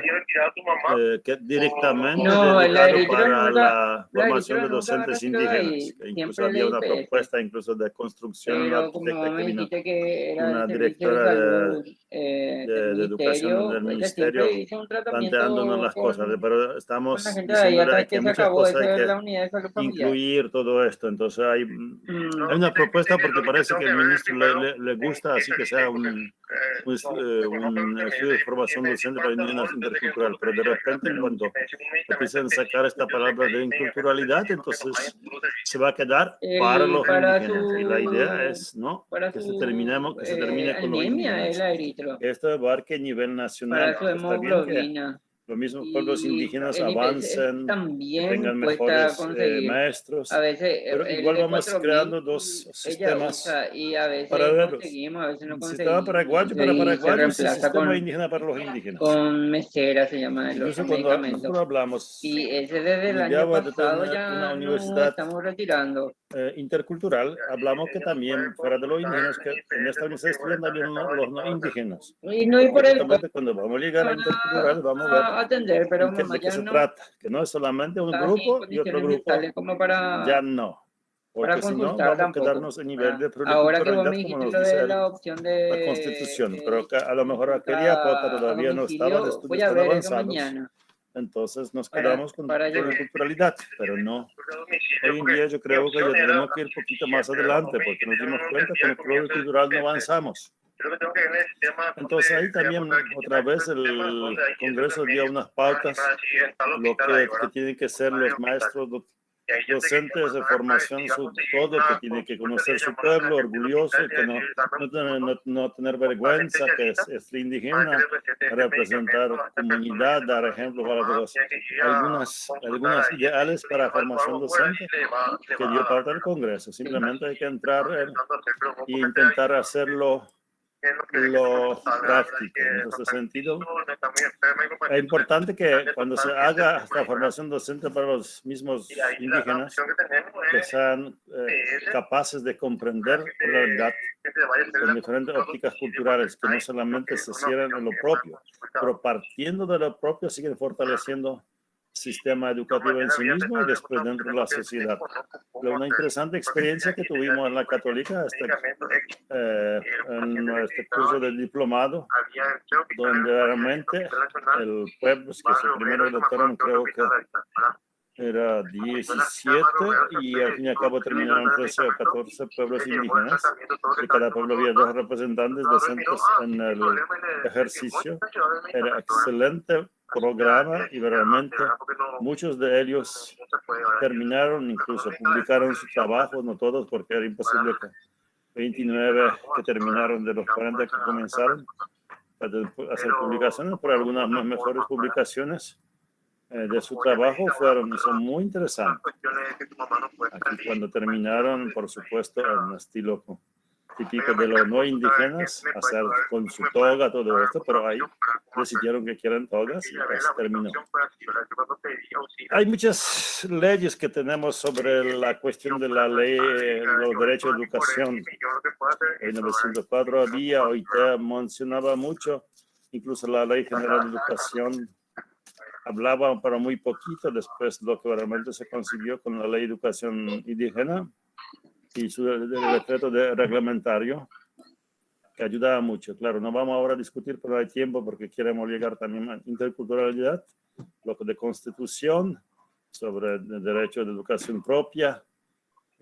que directamente dedicado para la formación de docentes indígenas. Que incluso había una propuesta incluso de construcción, una arquitecta que vino, una directora de educación del ministerio, planteándonos las cosas, pero estamos diciendo que hay muchas cosas, hay que incluir todo esto. Entonces hay una propuesta porque parece que el ministro le gusta así que sea un estudio de formación docente para indígenas intercultural, pero de repente cuando empiezan a sacar esta palabra de inculturalidad, entonces se va a quedar para los indígenas, y la idea es que se termine con los indígenas. Esto abarca a nivel nacional. Está bien que los mismos pueblos indígenas avancen, tengan mejores maestros, pero igual vamos creando 2 sistemas paralelos. Sistema paraguayo para paraguayos y sistema indígena para los indígenas. Con mesera se llama el Incluso cuando nosotros hablamos y ese desde el año pasado ya una universidad estamos retirando. Intercultural, hablamos que también fuera de los indígenas, que en esta universidad estudian también los no indígenas. Y no y por el cuando vamos a llegar a intercultural vamos a ver atender, pero de qué se trata, que no es solamente un grupo y otro grupo, como para, ya no, porque si no vamos a quedarnos en nivel de ahora que pluriculturalidad como nos dice la opción de la Constitución, pero que a lo mejor aquella época todavía no estaban estudios tan avanzados. Entonces nos quedamos con pluriculturalidad, pero no. Hoy en día yo creo que ya tenemos que ir un poquito más adelante, porque nos dimos cuenta que con el pluricultural no avanzamos. Entonces ahí también otra vez el Congreso dio unas pautas, lo que tienen que ser los maestros docentes de formación, todo, que tiene que conocer su pueblo, orgulloso, que no tener vergüenza, que es indígena, representar comunidad, dar ejemplo para todos. Algunas ideales para formación docente que dio parte del Congreso. Simplemente hay que entrar e intentar hacerlo lo práctico. En ese sentido, es importante que cuando se haga esta formación docente para los mismos indígenas, que sean capaces de comprender la realidad con diferentes ópticas culturales, que no solamente se cierren en lo propio, pero partiendo de lo propio siguen fortaleciendo sistema educativo en sí mismo y después dentro de la sociedad. Pero una interesante experiencia que tuvimos en la Católica en este curso del diplomado, donde realmente el pueblo, que es el primero que doctoraron, creo que era 17 y al fin y al cabo terminaron 13 o 14 pueblos indígenas. De cada pueblo había 2 representantes docentes en el ejercicio. Era excelente programa y realmente muchos de ellos terminaron, incluso publicaron su trabajo, no todos porque era imposible que 29 que terminaron de los 40 que comenzaron a hacer publicaciones, pero algunas mejores publicaciones de su trabajo fueron y son muy interesantes. Aquí cuando terminaron, por supuesto, en estilo típico de los no indígenas, hacer con su toga, todo esto, pero ahí decidieron que quieren togas y eso terminó. Hay muchas leyes que tenemos sobre la cuestión de la ley, los derechos de educación. En 1904 había, hoy te mencionaba mucho, incluso la Ley General de Educación hablaba pero muy poquito después lo que realmente se consiguió con la Ley de Educación Indígena y su decreto de reglamentario, que ayudaba mucho. Claro, no vamos ahora a discutir, pero hay tiempo porque queremos llegar también a interculturalidad, lo de constitución, sobre el derecho de educación propia,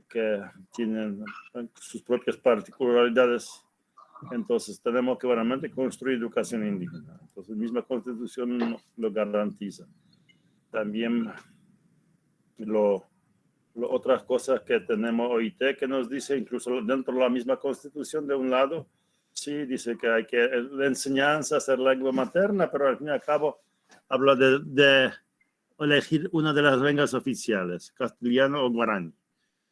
que tienen sus propias particularidades. Entonces tenemos que realmente construir educación indígena. Entonces la misma constitución lo garantiza. También otras cosas que tenemos OIT que nos dice, incluso dentro de la misma constitución, de un lado, sí, dice que hay que la enseñanza ser lengua materna, pero al fin y al cabo habla de elegir una de las lenguas oficiales, castellano o guaraní,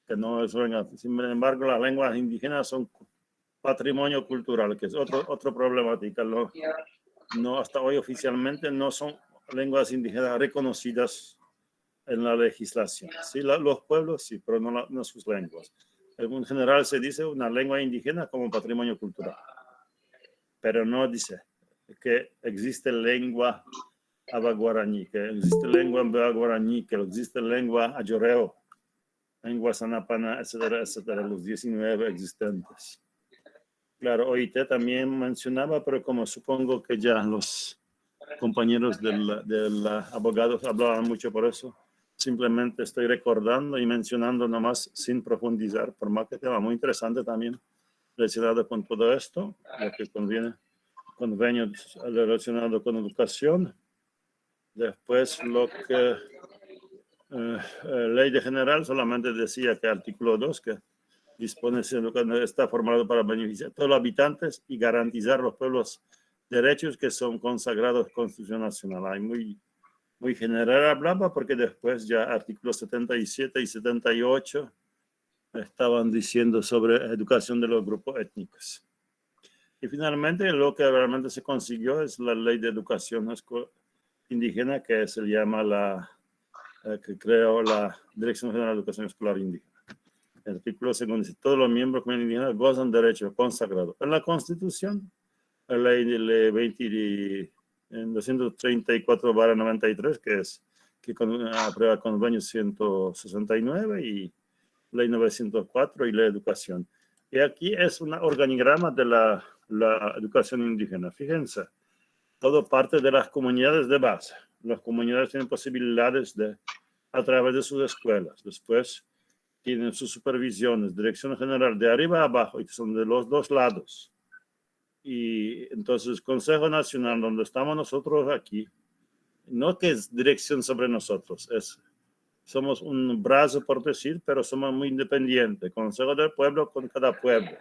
que no es lengua. Sin embargo, las lenguas indígenas son patrimonio cultural, que es otra problemática. No, hasta hoy oficialmente no son lenguas indígenas reconocidas en la legislación. Sí, los pueblos sí, pero no sus lenguas. En general se dice una lengua indígena como patrimonio cultural, pero no dice que existe lengua aba-guaraní, que existe lengua aba-guaraní, que existe lengua ayoreo, lengua sanapana, etcétera, etcétera, los 19 existentes. Claro, OIT también mencionaba, pero como supongo que ya los compañeros del abogados hablaban mucho por eso, simplemente estoy recordando y mencionando nomás sin profundizar, por más que tema muy interesante también relacionado con todo esto, lo que convenio relacionado con educación. Después lo que ley de general solamente decía que artículo 2, que dispone que está formado para beneficiar a todos los habitantes y garantizar los pueblos derechos que son consagrados en la Constitución Nacional. Hay muy general hablaba porque después ya artículos 77 y 78 estaban diciendo sobre educación de los grupos étnicos. Y finalmente lo que realmente se consiguió es la ley de educación indígena, que se llama que creó la Dirección General de Educación Escolar Indígena. El artículo segundo dice: todos los miembros de la comunidad indígena gozan de derechos consagrados en la Constitución, la ley 234/93, que aprueba convenio 169 y ley 904 y ley de educación. Y aquí es un organigrama de la educación indígena. Fíjense, todo parte de las comunidades de base. Las comunidades tienen posibilidades a través de sus escuelas. Después tienen sus supervisiones, dirección general de arriba a abajo, y son de los dos lados. Y entonces Consejo Nacional, donde estamos nosotros aquí, no que es dirección sobre nosotros, es somos un brazo, por decir, pero somos muy independientes. Consejo del pueblo con cada pueblo.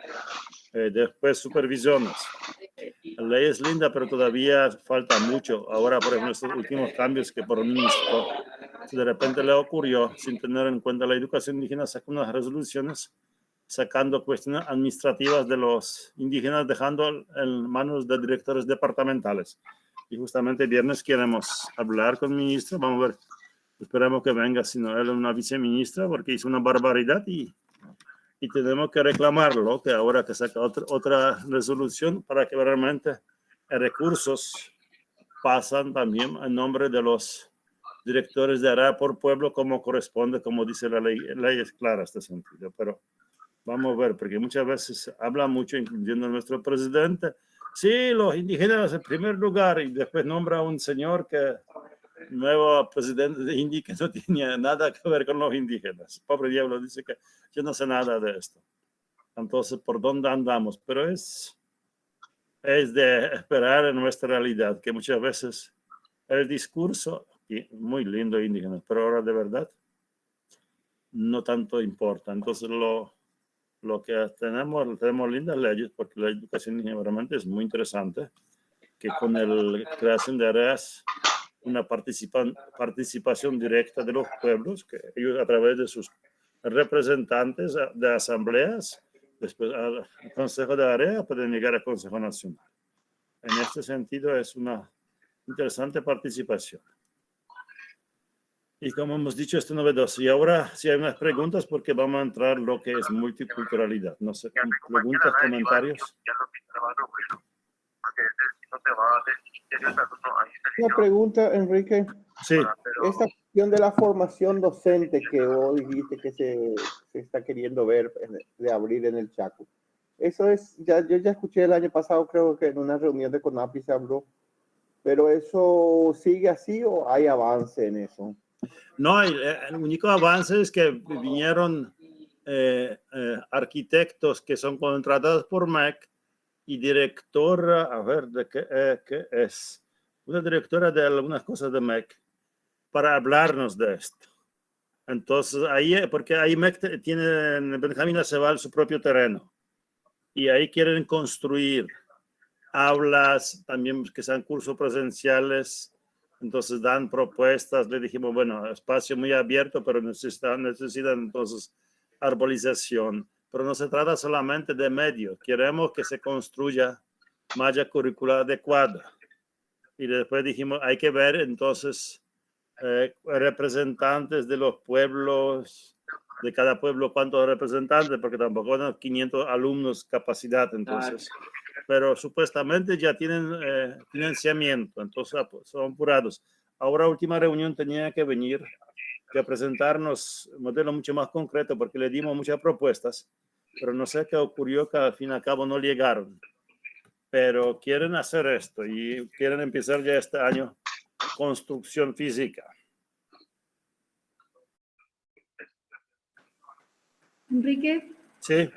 Después supervisiones. La ley es linda, pero todavía falta mucho. Ahora, por ejemplo, estos últimos cambios que por ministro de repente le ocurrió, sin tener en cuenta la educación indígena, sacó unas resoluciones sacando cuestiones administrativas de los indígenas, dejando en manos de directores departamentales. Y justamente el viernes queremos hablar con el ministro. Vamos a ver, esperamos que venga, si no él, una viceministra, porque hizo una barbaridad y tenemos que reclamarlo, que ahora que saca otra resolución para que realmente recursos pasan también en nombre de los directores de área por pueblo como corresponde, como dice la ley. La ley es clara en este sentido, pero vamos a ver, porque muchas veces habla mucho, incluyendo nuestro presidente, sí, los indígenas en primer lugar, y después nombra a un señor que nuevo presidente de India que no tenía nada que ver con los indígenas. Pobre diablo, dice que yo no sé nada de esto. Entonces, ¿por dónde andamos? Pero es de esperar en nuestra realidad, que muchas veces el discurso, muy lindo indígena, pero ahora de verdad no tanto importa. Entonces, lo que tenemos lindas leyes, porque la educación indígena realmente es muy interesante, que con la creación de áreas, una participación directa de los pueblos, que ellos a través de sus representantes de asambleas, después al Consejo de Área, pueden llegar al Consejo Nacional. En este sentido es una interesante participación. Y como hemos dicho, esto es novedoso. Y ahora, si hay unas preguntas, porque vamos a entrar lo que es multiculturalidad. No sé, preguntas, comentarios. Una pregunta, Enrique. Sí. Esta cuestión de la formación docente que vos dijiste que se está queriendo ver de abrir en el Chaco. Eso es, yo ya escuché el año pasado, creo que en una reunión de CONAPI se habló, pero ¿eso sigue así o hay avance en eso? No, el único avance es que vinieron arquitectos que son contratados por MEC y directora, a ver, ¿de qué es? Una directora de algunas cosas de MEC para hablarnos de esto. Entonces, ahí, porque ahí MEC tiene, Benjamín Aceval, su propio terreno y ahí quieren construir aulas, también que sean cursos presenciales. Entonces dan propuestas, le dijimos, bueno, espacio muy abierto, pero necesitan entonces arbolización. Pero no se trata solamente de medios, queremos que se construya malla curricular adecuada. Y después dijimos, hay que ver entonces representantes de los pueblos, de cada pueblo, cuántos representantes, porque tampoco hay 500 alumnos capacidad, entonces. Pero supuestamente ya tienen financiamiento, entonces son apurados. Ahora, última reunión tenía que venir, que presentarnos un modelo mucho más concreto, porque le dimos muchas propuestas, pero no sé qué ocurrió, que al fin y al cabo no llegaron. Pero quieren hacer esto y quieren empezar ya este año construcción física. Enrique. Sí.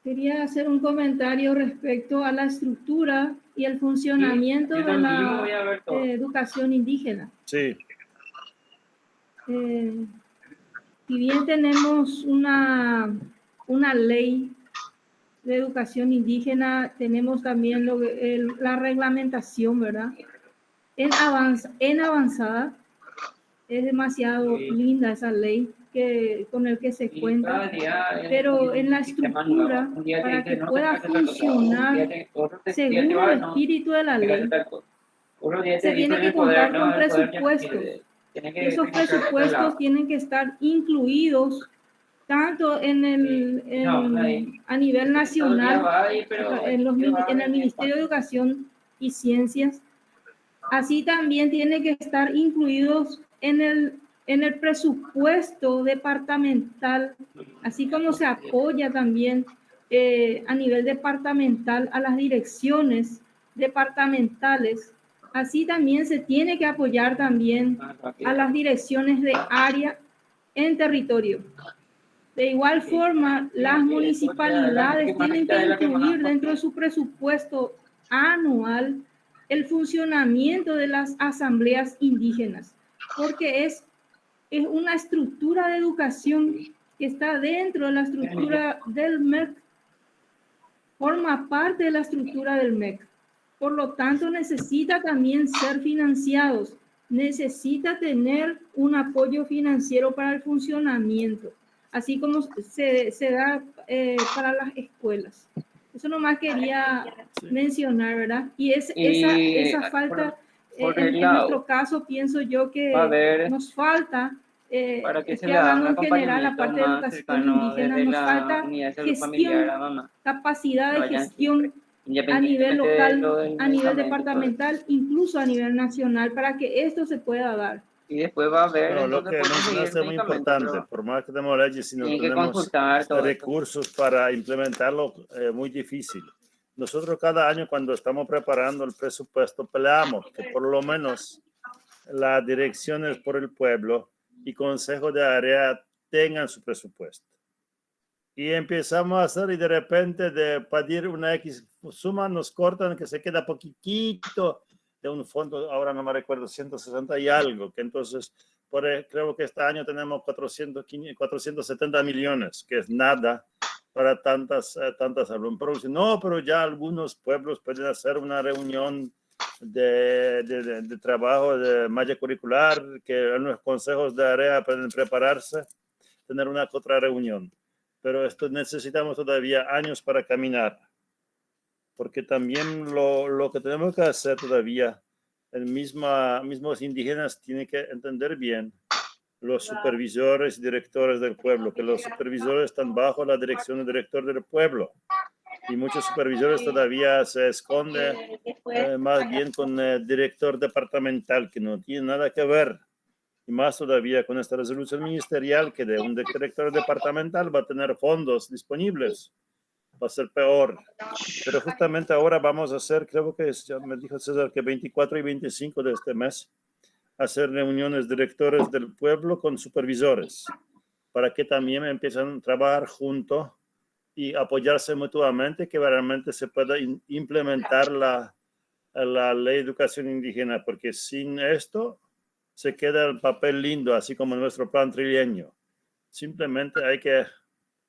Quería hacer un comentario respecto a la estructura y el funcionamiento de la educación indígena. Sí. Si bien tenemos una ley de educación indígena, tenemos también la reglamentación, ¿verdad? En avanzada, es demasiado linda esa ley con el que se cuenta, pero en la estructura, para que pueda funcionar según el espíritu de la ley, se tiene que contar con presupuestos. Esos presupuestos tienen que estar incluidos tanto a nivel nacional, en el Ministerio de Educación y Ciencias, así también tienen que estar incluidos en el presupuesto departamental, así como se apoya también a nivel departamental a las direcciones departamentales, así también se tiene que apoyar también a las direcciones de área en territorio. De igual forma, las municipalidades tienen que incluir dentro de su presupuesto anual el funcionamiento de las asambleas indígenas, porque es es una estructura de educación que está dentro de la estructura del MEC, forma parte de la estructura del MEC. Por lo tanto, necesita también ser financiados, necesita tener un apoyo financiero para el funcionamiento, así como se da para las escuelas. Eso nomás quería mencionar, ¿verdad? Y esa falta, en nuestro caso, pienso yo que nos falta, para que estoy hablando en general, la parte de educación indígena, nos falta gestión, capacidad de gestión a nivel local, a nivel departamental, incluso a nivel nacional, para que esto se pueda dar. Y después va a haber, no, lo que mencionaste es muy importante. Por más que tenemos leyes, si no tenemos recursos para implementarlo, es muy difícil. Nosotros cada año cuando estamos preparando el presupuesto peleamos que por lo menos las direcciones por el pueblo y consejos de área tengan su presupuesto. Y empezamos a hacer y de repente de pedir una X suma nos cortan que se queda poquitito de un fondo, ahora no me recuerdo, 160 y algo, que entonces creo que este año tenemos 470 millones, que es nada para tantas alumnos. Pero dicen, no, pero ya algunos pueblos pueden hacer una reunión de trabajo de malla curricular, que en los consejos de área pueden prepararse, tener una otra reunión. Pero esto necesitamos todavía años para caminar, porque también lo que tenemos que hacer todavía, mismos indígenas tienen que entender bien, los supervisores y directores del pueblo, que los supervisores están bajo la dirección del director del pueblo. Y muchos supervisores todavía se esconden más bien con el director departamental, que no tiene nada que ver. Y más todavía con esta resolución ministerial, que de un director departamental va a tener fondos disponibles. Va a ser peor. Pero justamente ahora vamos a hacer, creo que ya me dijo César, que 24 y 25 de este mes, hacer reuniones directores del pueblo con supervisores, para que también empiecen a trabajar juntos y apoyarse mutuamente, que realmente se pueda implementar la ley de educación indígena, porque sin esto se queda el papel lindo, así como nuestro plan trienio. Simplemente hay que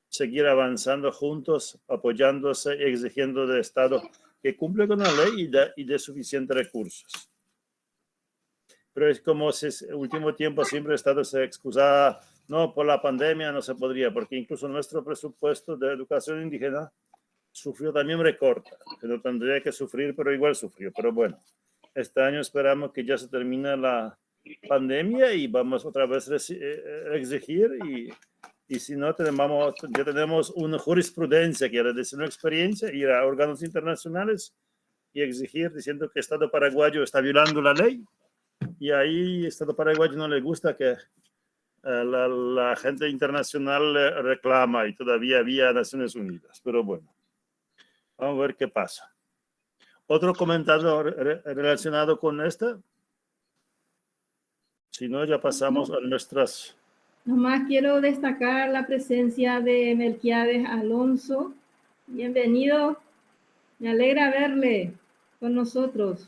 seguir avanzando juntos, apoyándose y exigiendo del Estado que cumple con la ley y de suficientes recursos. Pero es como si en el último tiempo siempre el Estado se excusaba, no, por la pandemia no se podría, porque incluso nuestro presupuesto de educación indígena sufrió también recorte, que no tendría que sufrir, pero igual sufrió. Pero bueno, este año esperamos que ya se termine la pandemia y vamos otra vez a exigir y si no, ya tenemos una jurisprudencia, quiere decir una experiencia, ir a órganos internacionales y exigir diciendo que el Estado paraguayo está violando la ley y ahí el Estado paraguayo no le gusta que la gente internacional reclama y todavía había Naciones Unidas, pero bueno, vamos a ver qué pasa. ¿Otro comentario relacionado con esto? Si no, ya pasamos a nuestras... Nomás quiero destacar la presencia de Melquiades Alonso. Bienvenido. Me alegra verle con nosotros.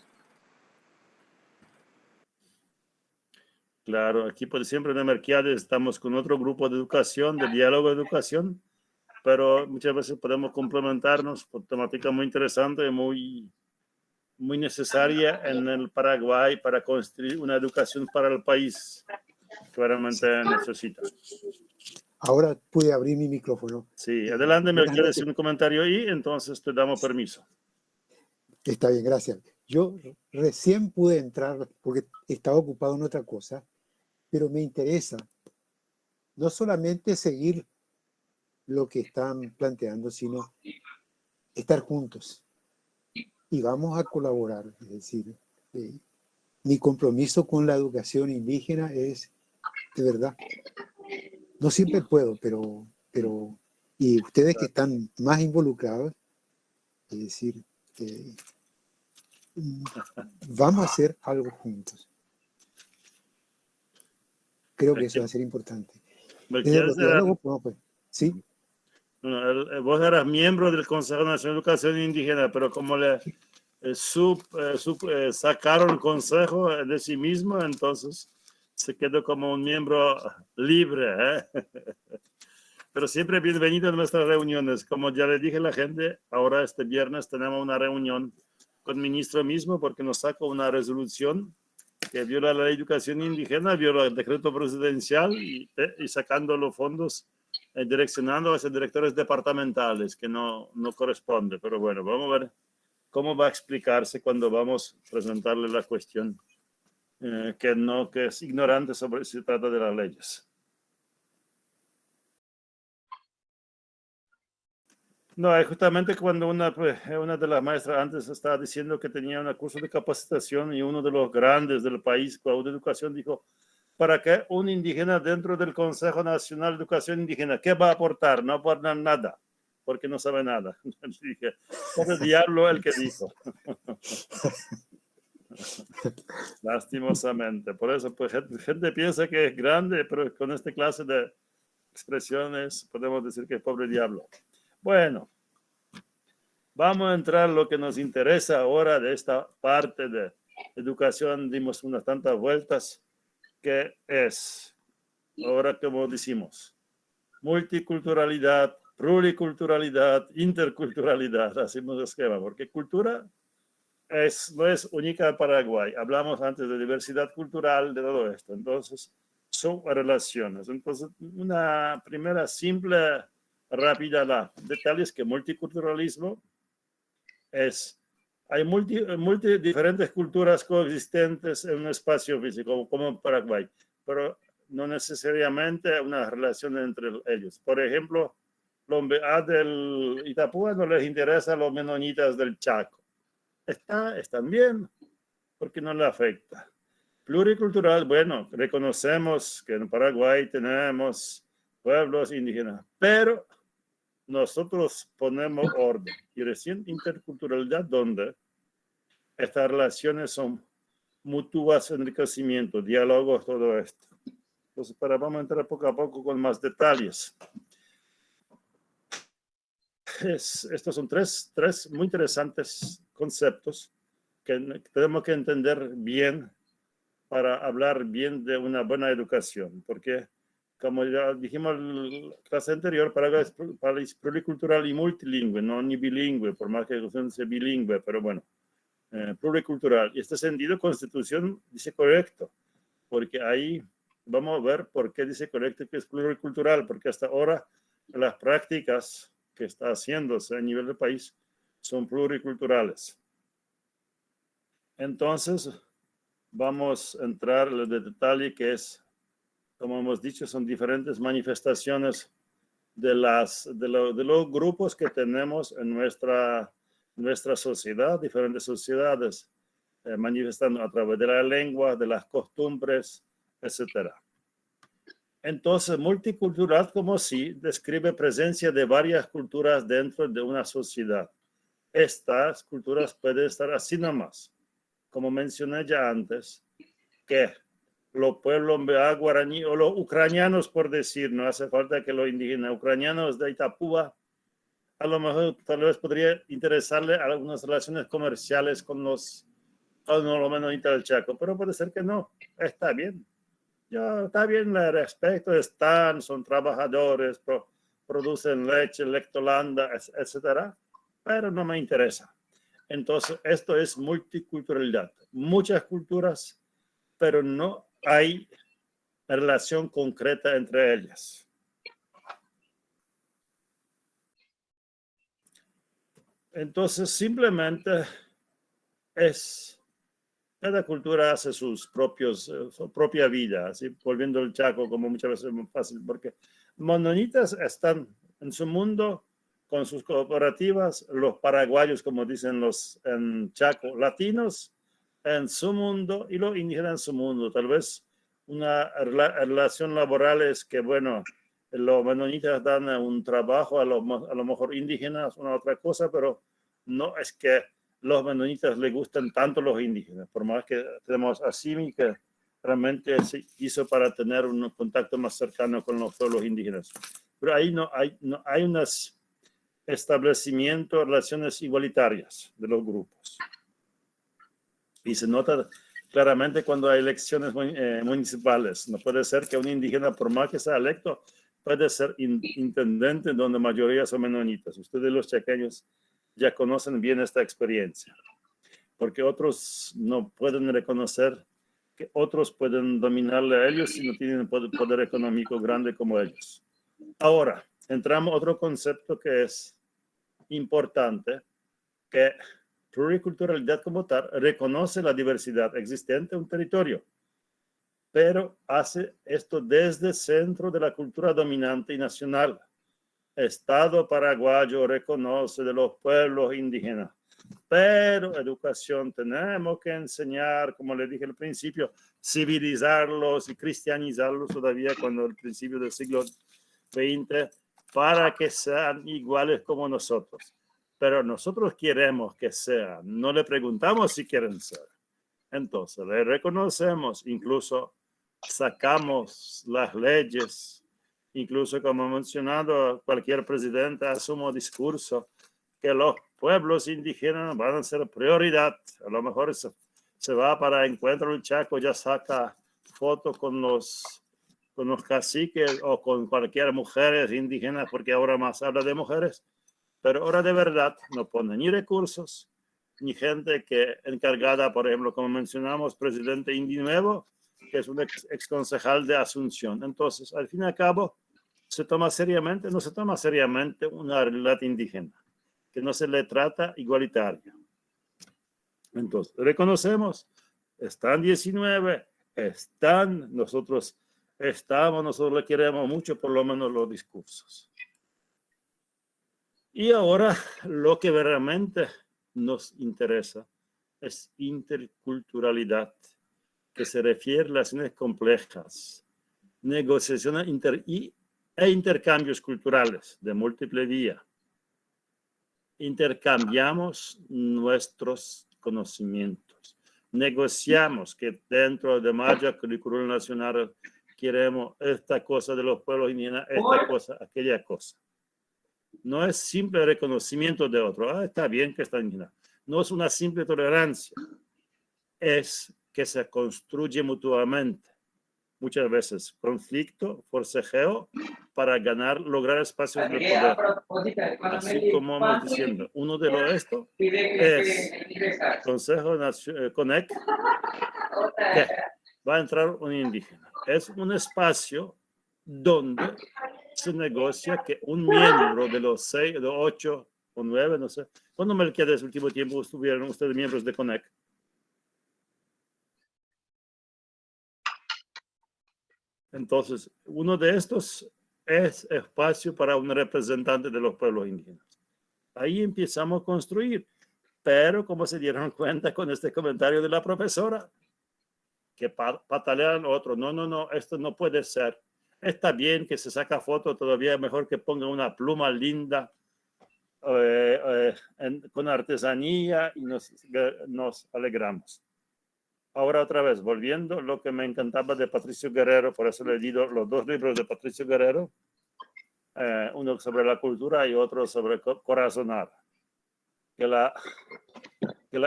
Claro, aquí por siempre en Melquiades estamos con otro grupo de educación, de diálogo de educación, pero muchas veces podemos complementarnos por temática muy interesante y muy necesaria en el Paraguay para construir una educación para el país que realmente necesita. Ahora pude abrir mi micrófono. Sí, adelante, me quieres decir un comentario ahí, entonces te damos permiso. Está bien, gracias. Yo recién pude entrar porque estaba ocupado en otra cosa, pero me interesa no solamente seguir lo que están planteando, sino estar juntos. Y vamos a colaborar, es decir, mi compromiso con la educación indígena es, de verdad, no siempre puedo, pero y ustedes que están más involucrados, es decir, vamos a hacer algo juntos. Creo que eso va a ser importante. ¿Sí? Vos eras miembro del Consejo Nacional de Educación Indígena, pero como sacaron el consejo de sí mismo, entonces se quedó como un miembro libre, ¿eh? Pero siempre bienvenido a nuestras reuniones. Como ya le dije a la gente, ahora este viernes tenemos una reunión con el ministro mismo porque nos sacó una resolución que viola la educación indígena, viola el decreto presidencial y sacando los fondos, direccionando a esos directores departamentales, que no corresponde. Pero bueno, vamos a ver cómo va a explicarse cuando vamos a presentarle la cuestión, que es ignorante sobre si se trata de las leyes. No, es justamente cuando una de las maestras antes estaba diciendo que tenía un curso de capacitación y uno de los grandes del país con educación dijo, ¿para qué un indígena dentro del Consejo Nacional de Educación Indígena? ¿Qué va a aportar? No aporta nada, porque no sabe nada. Dije, es el diablo el que dijo. Lastimosamente. Por eso, pues, gente piensa que es grande, pero con esta clase de expresiones podemos decir que es pobre diablo. Bueno, vamos a entrar a lo que nos interesa ahora de esta parte de educación. Dimos unas tantas vueltas, que es, ahora como decimos, multiculturalidad, pluriculturalidad, interculturalidad, hacemos el esquema, porque cultura no es única en Paraguay. Hablamos antes de diversidad cultural, de todo esto. Entonces, son relaciones. Entonces, una primera simple, rápida detalles que multiculturalismo hay diferentes culturas coexistentes en un espacio físico, como en Paraguay, pero no necesariamente una relación entre ellos. Por ejemplo, los MBA del Itapúa no les interesa a los menonitas del Chaco. Están bien, porque no le afecta. Pluricultural, bueno, reconocemos que en Paraguay tenemos pueblos indígenas, pero nosotros ponemos orden. Y recién interculturalidad, donde estas relaciones son mutuas, enriquecimiento, diálogos, todo esto. Entonces, vamos a entrar poco a poco con más detalles. Estos son tres muy interesantes conceptos que tenemos que entender bien para hablar bien de una buena educación, porque como ya dijimos en la clase anterior, Paraguay es país pluricultural y multilingüe, no ni bilingüe, por más que la educación sea bilingüe, pero bueno, pluricultural. Y este sentido, Constitución dice correcto, porque ahí vamos a ver por qué dice correcto que es pluricultural, porque hasta ahora las prácticas que está haciéndose a nivel del país son pluriculturales. Entonces, vamos a entrar en el detalle que es, como hemos dicho, son diferentes manifestaciones de los grupos que tenemos en nuestra sociedad, diferentes sociedades, manifestando a través de la lengua, de las costumbres, etc. Entonces, multicultural como sí describe presencia de varias culturas dentro de una sociedad. Estas culturas pueden estar así nomás, como mencioné ya antes, que los pueblos guaraní o los ucranianos, por decir, no hace falta que los indígenas ucranianos de Itapúa, a lo mejor tal vez podría interesarle algunas relaciones comerciales con los menonitas del Chaco, pero puede ser que no. Está bien. Ya está bien el respeto, son trabajadores, producen leche, lectolanda, etcétera, pero no me interesa. Entonces, esto es multiculturalidad. Muchas culturas, pero no hay relación concreta entre ellas. Entonces, simplemente cada cultura hace su propia vida, así volviendo al Chaco, como muchas veces es muy fácil, porque menonitas están en su mundo con sus cooperativas, los paraguayos, como dicen los en Chaco, latinos en su mundo y los indígenas en su mundo. Tal vez una relación laboral es que, bueno, los menonitas dan un trabajo a lo mejor indígenas, una otra cosa, pero no es que los menonitas les gustan tanto los indígenas, por más que tenemos así que realmente se hizo para tener un contacto más cercano con los pueblos indígenas. Pero ahí no hay unos establecimientos, relaciones igualitarias de los grupos. Y se nota claramente cuando hay elecciones municipales. No puede ser que un indígena, por más que sea electo, puede ser intendente donde la mayoría son menonitas. Ustedes los chaqueños ya conocen bien esta experiencia, porque otros no pueden reconocer que otros pueden dominarle a ellos si no tienen poder económico grande como ellos. Ahora, entramos a otro concepto que es importante, que pluriculturalidad como tal reconoce la diversidad existente en un territorio, pero hace esto desde el centro de la cultura dominante y nacional. Estado paraguayo reconoce de los pueblos indígenas, pero educación tenemos que enseñar, como le dije al principio, civilizarlos y cristianizarlos todavía cuando el principio del siglo XX, para que sean iguales como nosotros. Pero nosotros queremos que sean, no le preguntamos si quieren ser. Entonces, le reconocemos, incluso sacamos las leyes, incluso como ha mencionado cualquier presidente a su discurso, que los pueblos indígenas van a ser prioridad. A lo mejor se va para Encuentro del Chaco, ya saca fotos con los caciques o con cualquier mujeres indígenas, porque ahora más habla de mujeres, pero ahora de verdad no pone ni recursos, ni gente que encargada, por ejemplo, como mencionamos, presidente Indio Nuevo, que es un ex concejal de Asunción. Entonces, al fin y al cabo, no se toma seriamente una realidad indígena, que no se le trata igualitaria. Entonces, reconocemos, están 19, nosotros le queremos mucho, por lo menos los discursos. Y ahora lo que realmente nos interesa es interculturalidad, que se refiere a relaciones complejas, negociaciones e intercambios culturales de múltiple vía. Intercambiamos nuestros conocimientos, negociamos que dentro de Malla Currículum Nacional queremos esta cosa de los pueblos indígenas, esta cosa, aquella cosa. No es simple reconocimiento de otro. Está bien que está indígena. No es una simple tolerancia. Es que se construye mutuamente. Muchas veces conflicto, forcejeo para lograr espacios de poder. Así como vamos diciendo, uno de los esto es Consejo CONEC, que va a entrar un indígena. Es un espacio donde se negocia que un miembro de los 6, de 8 o 9, no sé, ¿cuándo Melquiades último tiempo estuvieron ustedes miembros de CONEC? Entonces, uno de estos es espacio para un representante de los pueblos indígenas. Ahí empezamos a construir, pero como se dieron cuenta con este comentario de la profesora, que patalean otro, no, esto no puede ser. Está bien que se saca foto, todavía mejor que ponga una pluma linda con artesanía y nos alegramos. Ahora otra vez, volviendo, lo que me encantaba de Patricio Guerrero, por eso le he leído los 2 libros de Patricio Guerrero, uno sobre la cultura y otro sobre corazonar. Que la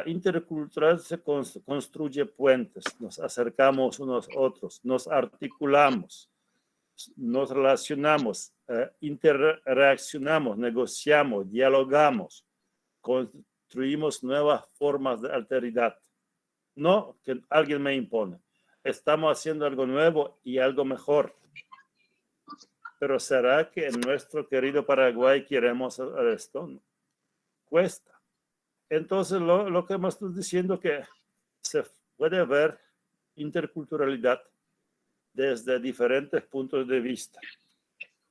interculturalidad se construye puentes, nos acercamos unos a otros, nos articulamos, nos relacionamos, interreaccionamos, negociamos, dialogamos, construimos nuevas formas de alteridad. No que alguien me impone. Estamos haciendo algo nuevo y algo mejor. Pero ¿será que en nuestro querido Paraguay queremos hacer esto? No. Cuesta. Entonces, lo que hemos estado diciendo que se puede ver interculturalidad desde diferentes puntos de vista.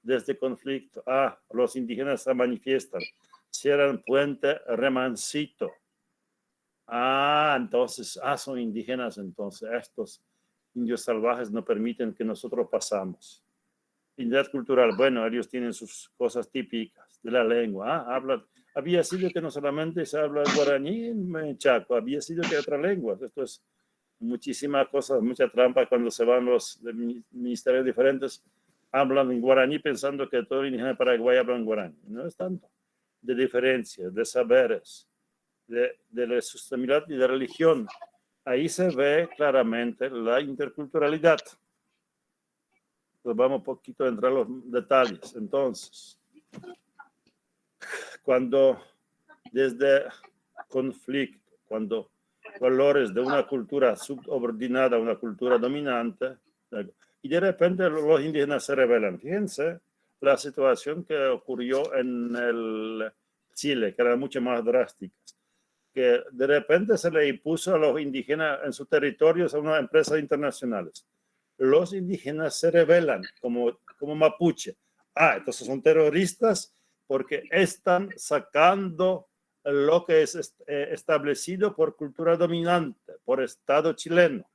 Desde conflicto. Los indígenas se manifiestan. Cierran puente Remancito. Entonces, son indígenas, entonces estos indios salvajes no permiten que nosotros pasamos. Identidad cultural, bueno, ellos tienen sus cosas típicas de la lengua. Había sido que no solamente se habla guaraní en Chaco, había sido que otras lenguas. Esto es muchísimas cosas, mucha trampa cuando se van los ministerios diferentes, hablan en guaraní pensando que todo el indígena de Paraguay habla en guaraní. No es tanto. De diferencias, de saberes, de la sostenibilidad y de religión. ahí se ve claramente la interculturalidad. Entonces vamos un poquito a entrar en los detalles. Entonces, cuando desde conflicto, cuando valores de una cultura subordinada a una cultura dominante, y de repente los indígenas se rebelan. Fíjense la situación que ocurrió en el Chile, que era mucho más drástica, que de repente se le impuso a los indígenas en sus territorios a unas empresas internacionales. Los indígenas se rebelan como mapuche. Entonces son terroristas porque están sacando lo que es establecido por cultura dominante, por Estado chileno.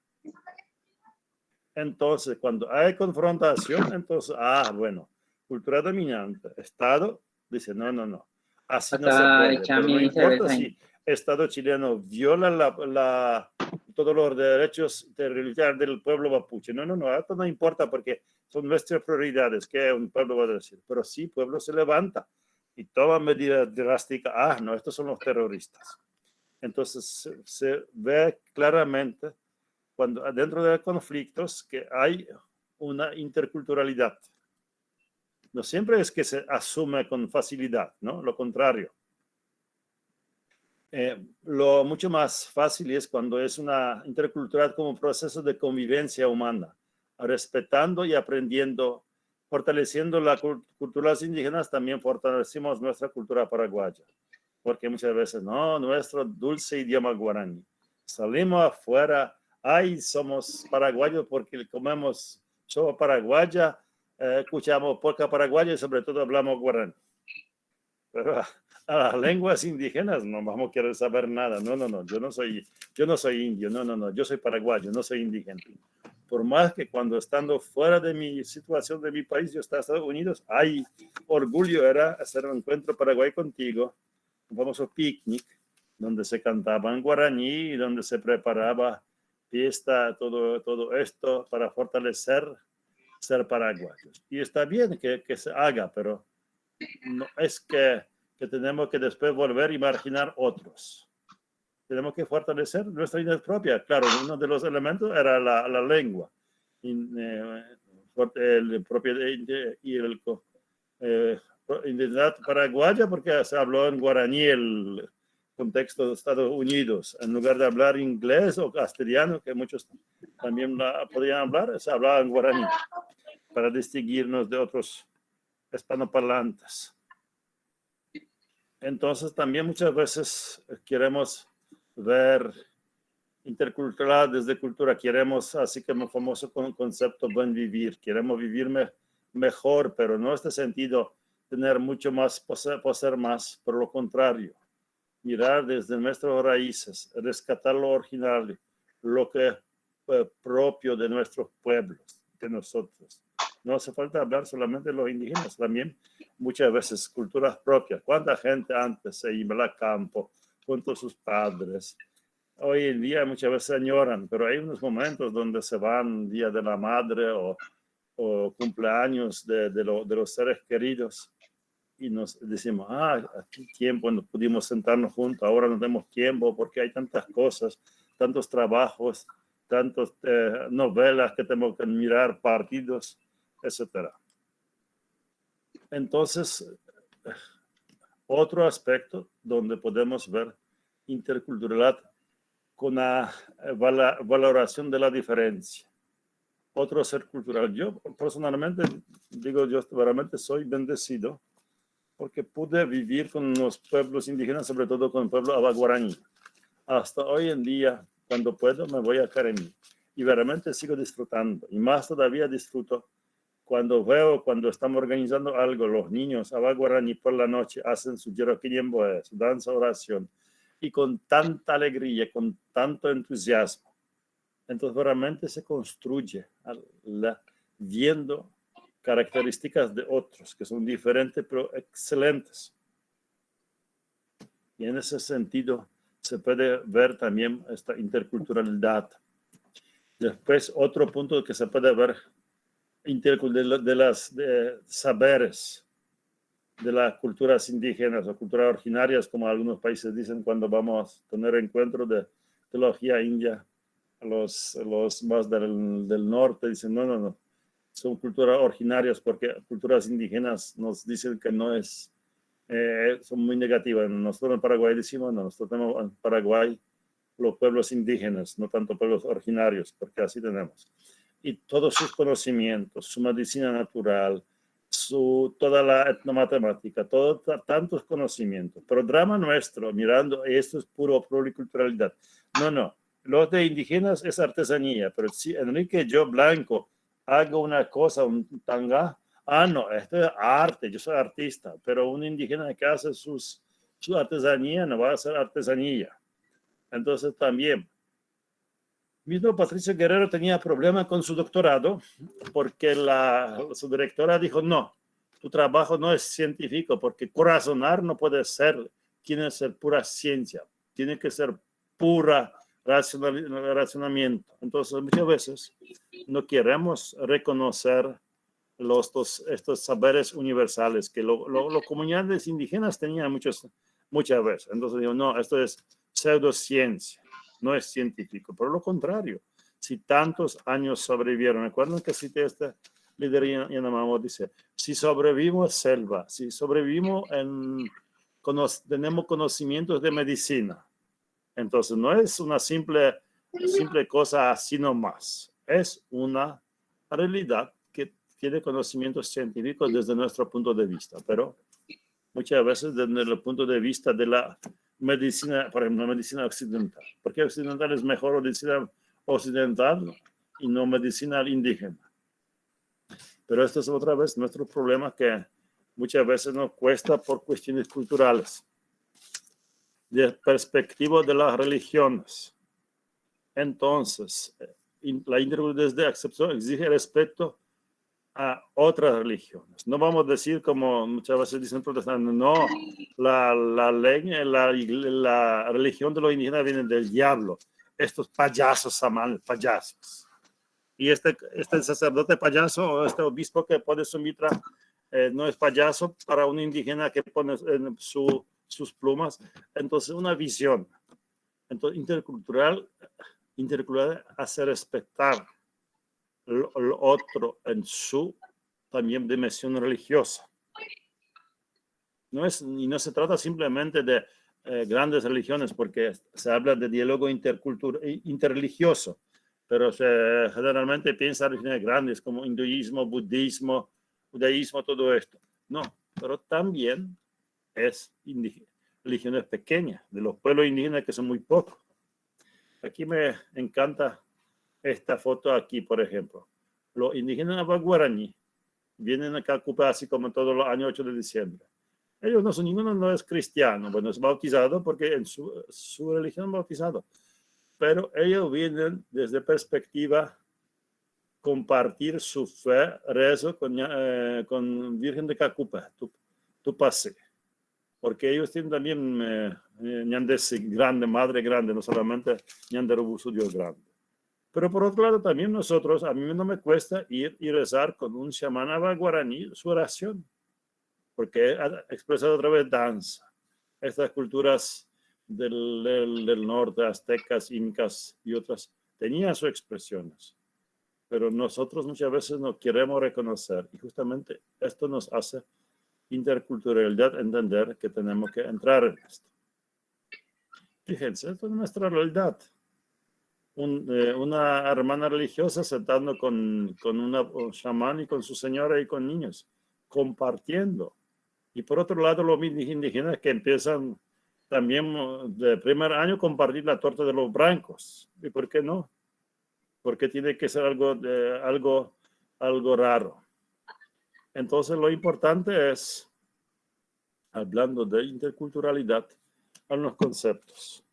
Entonces, cuando hay confrontación, entonces, bueno, cultura dominante, Estado dice, no, así no se puede. Pero no importa si Estado chileno viola todos los derechos territoriales del pueblo mapuche. No, esto no importa porque son nuestras prioridades, que un pueblo va a decir. Pero sí, el pueblo se levanta y toma medidas drásticas. No, estos son los terroristas. Entonces se ve claramente cuando dentro de conflictos que hay una interculturalidad. No siempre es que se asume con facilidad, ¿no? Lo contrario. Lo mucho más fácil es cuando es una intercultural como un proceso de convivencia humana, respetando y aprendiendo, fortaleciendo las culturas indígenas, también fortalecemos nuestra cultura paraguaya, porque muchas veces, nuestro dulce idioma guaraní. Salimos afuera, somos paraguayos porque comemos sopa paraguaya, escuchamos polka paraguaya y sobre todo hablamos guaraní. Pero a las lenguas indígenas no vamos a querer saber nada. No, yo no soy indio, no, yo soy paraguayo, no soy indígena. Por más que cuando estando fuera de mi situación, de mi país, yo estaba en Estados Unidos, orgullo era hacer un encuentro Paraguay contigo, un famoso picnic, donde se cantaba en guaraní y donde se preparaba fiesta, todo esto para fortalecer ser paraguayos. Y está bien que se haga, pero no es que tenemos que después volver y marginar otros. Tenemos que fortalecer nuestra identidad propia. Claro, uno de los elementos era la lengua. El propio identidad paraguaya, porque se habló en guaraní el contexto de Estados Unidos. En lugar de hablar inglés o castellano, que muchos también podían hablar, se hablaba en guaraní para distinguirnos de otros hispanoparlantes. Entonces también muchas veces queremos ver intercultural desde cultura, queremos así como famoso con el concepto buen vivir, queremos vivir mejor, pero no en este sentido tener mucho más, poseer más, por lo contrario, mirar desde nuestras raíces, rescatar lo original, lo que es propio de nuestros pueblos, de nosotros. No hace falta hablar solamente de los indígenas, también muchas veces culturas propias. ¿Cuánta gente antes se iba al campo junto a sus padres? Hoy en día muchas veces añoran, pero hay unos momentos donde se van Día de la Madre o cumpleaños de los seres queridos y nos decimos, aquí tiempo no pudimos sentarnos juntos, ahora no tenemos tiempo porque hay tantas cosas, tantos trabajos, tantas novelas que tenemos que mirar, partidos, etcétera. Entonces, otro aspecto donde podemos ver interculturalidad con la valoración de la diferencia. Otro ser cultural. Yo personalmente digo, yo realmente soy bendecido porque pude vivir con los pueblos indígenas, sobre todo con el pueblo abaguaraní. Hasta hoy en día, cuando puedo, me voy a Caremí y realmente sigo disfrutando. Y más todavía disfruto cuando estamos organizando algo, los niños abaguaraní por la noche hacen su yeroquiñemboe, su danza oración, y con tanta alegría, con tanto entusiasmo. Entonces realmente se construye viendo características de otros que son diferentes pero excelentes. Y en ese sentido se puede ver también esta interculturalidad. Después, otro punto que se puede ver de los saberes de las culturas indígenas o culturas originarias, como algunos países dicen cuando vamos a tener encuentros de teología india, los más del norte dicen, no, son culturas originarias porque culturas indígenas nos dicen que no es, son muy negativas. Nosotros en Paraguay decimos, no, nosotros tenemos en Paraguay los pueblos indígenas, no tanto pueblos originarios, porque así tenemos. Y todos sus conocimientos, su medicina natural, toda la etnomatemática, tantos conocimientos. Pero drama nuestro, mirando, esto es puro pluriculturalidad. No. Los de indígenas es artesanía, pero si Enrique, yo blanco, hago una cosa, un tanga, no, esto es arte, yo soy artista, pero un indígena que hace su artesanía no va a ser artesanía. Entonces también, mismo Patricio Guerrero tenía problemas con su doctorado porque su directora dijo, no, tu trabajo no es científico porque corazonar no puede ser, tiene que ser pura ciencia, tiene que ser pura razonamiento. Entonces muchas veces no queremos reconocer estos saberes universales que las comunidades indígenas tenían muchas veces. Entonces digo, no, esto es pseudociencia, no es científico. Por lo contrario, si tantos años sobrevivieron, recuerden que cité esta líder Yanomamo, dice, si sobrevivimos selva, si sobrevivimos tenemos conocimientos de medicina, entonces no es una simple cosa así nomás, es una realidad que tiene conocimientos científicos desde nuestro punto de vista, pero muchas veces desde el punto de vista de la medicina, por ejemplo, la medicina occidental. ¿Por qué occidental es mejor medicina occidental y no medicina indígena? Pero esto es otra vez nuestro problema que muchas veces nos cuesta por cuestiones culturales, de perspectiva de las religiones. Entonces, la interculturalidad desde aceptación exige respeto a otras religiones. No vamos a decir, como muchas veces dicen protestantes, no, la religión de los indígenas viene del diablo. Estos payasos, amables, payasos. Y este sacerdote payaso o este obispo que pone su mitra no es payaso para un indígena que pone en sus plumas. Entonces, una visión. Entonces, intercultural hace respetar lo otro en su también dimensión religiosa. Y no se trata simplemente de grandes religiones, porque se habla de diálogo interreligioso, pero se generalmente piensa en religiones grandes como hinduismo, budismo, judaísmo, todo esto. No, pero también es religiones pequeñas, de los pueblos indígenas que son muy pocos. Aquí me encanta esta foto aquí, por ejemplo. Los indígenas guaraní vienen acá a Cuba así como todos los años 8 de diciembre. Ellos ninguno no es cristiano, bueno, es bautizado porque en su religión es bautizado. Pero ellos vienen desde perspectiva compartir su fe, rezo con Virgen de Cacupa, tu pase. Porque ellos tienen también ñandesi grande, madre grande, no solamente ñanderubusu, Dios grande. Pero por otro lado, también nosotros, a mí no me cuesta ir y rezar con un chamán guaraní su oración, porque ha expresado otra vez danza. Estas culturas del norte, aztecas, incas y otras, tenían sus expresiones, pero nosotros muchas veces no queremos reconocer, y justamente esto nos hace interculturalidad, entender que tenemos que entrar en esto. Fíjense, esto es nuestra realidad. Una hermana religiosa sentando con un chamán y con su señora y con niños, compartiendo. Y por otro lado, los indígenas que empiezan también de primer año a compartir la torta de los blancos. ¿Y por qué no? Porque tiene que ser algo raro. Entonces, lo importante es, hablando de interculturalidad, algunos conceptos.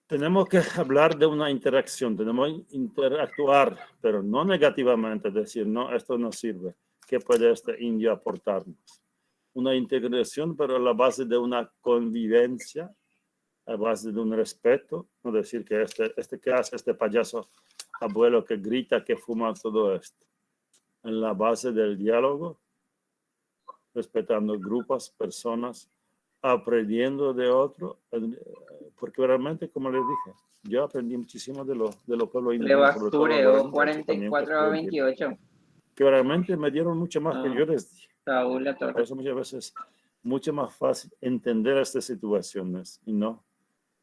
Tenemos que hablar de una interacción, tenemos que interactuar, pero no negativamente, decir, no, esto no sirve. ¿Qué puede este indio aportarnos? Una integración, pero a la base de una convivencia, a la base de un respeto, no decir que ¿qué hace este payaso abuelo que grita, que fuma, todo esto? En la base del diálogo, respetando grupos, personas, aprendiendo de otro, porque realmente, como les dije, yo aprendí muchísimo de los pueblos indígenas. Levastureo 44 a 28. Que realmente me dieron mucho más que yo les di. Saúl Por eso muchas veces mucho más fácil entender estas situaciones y no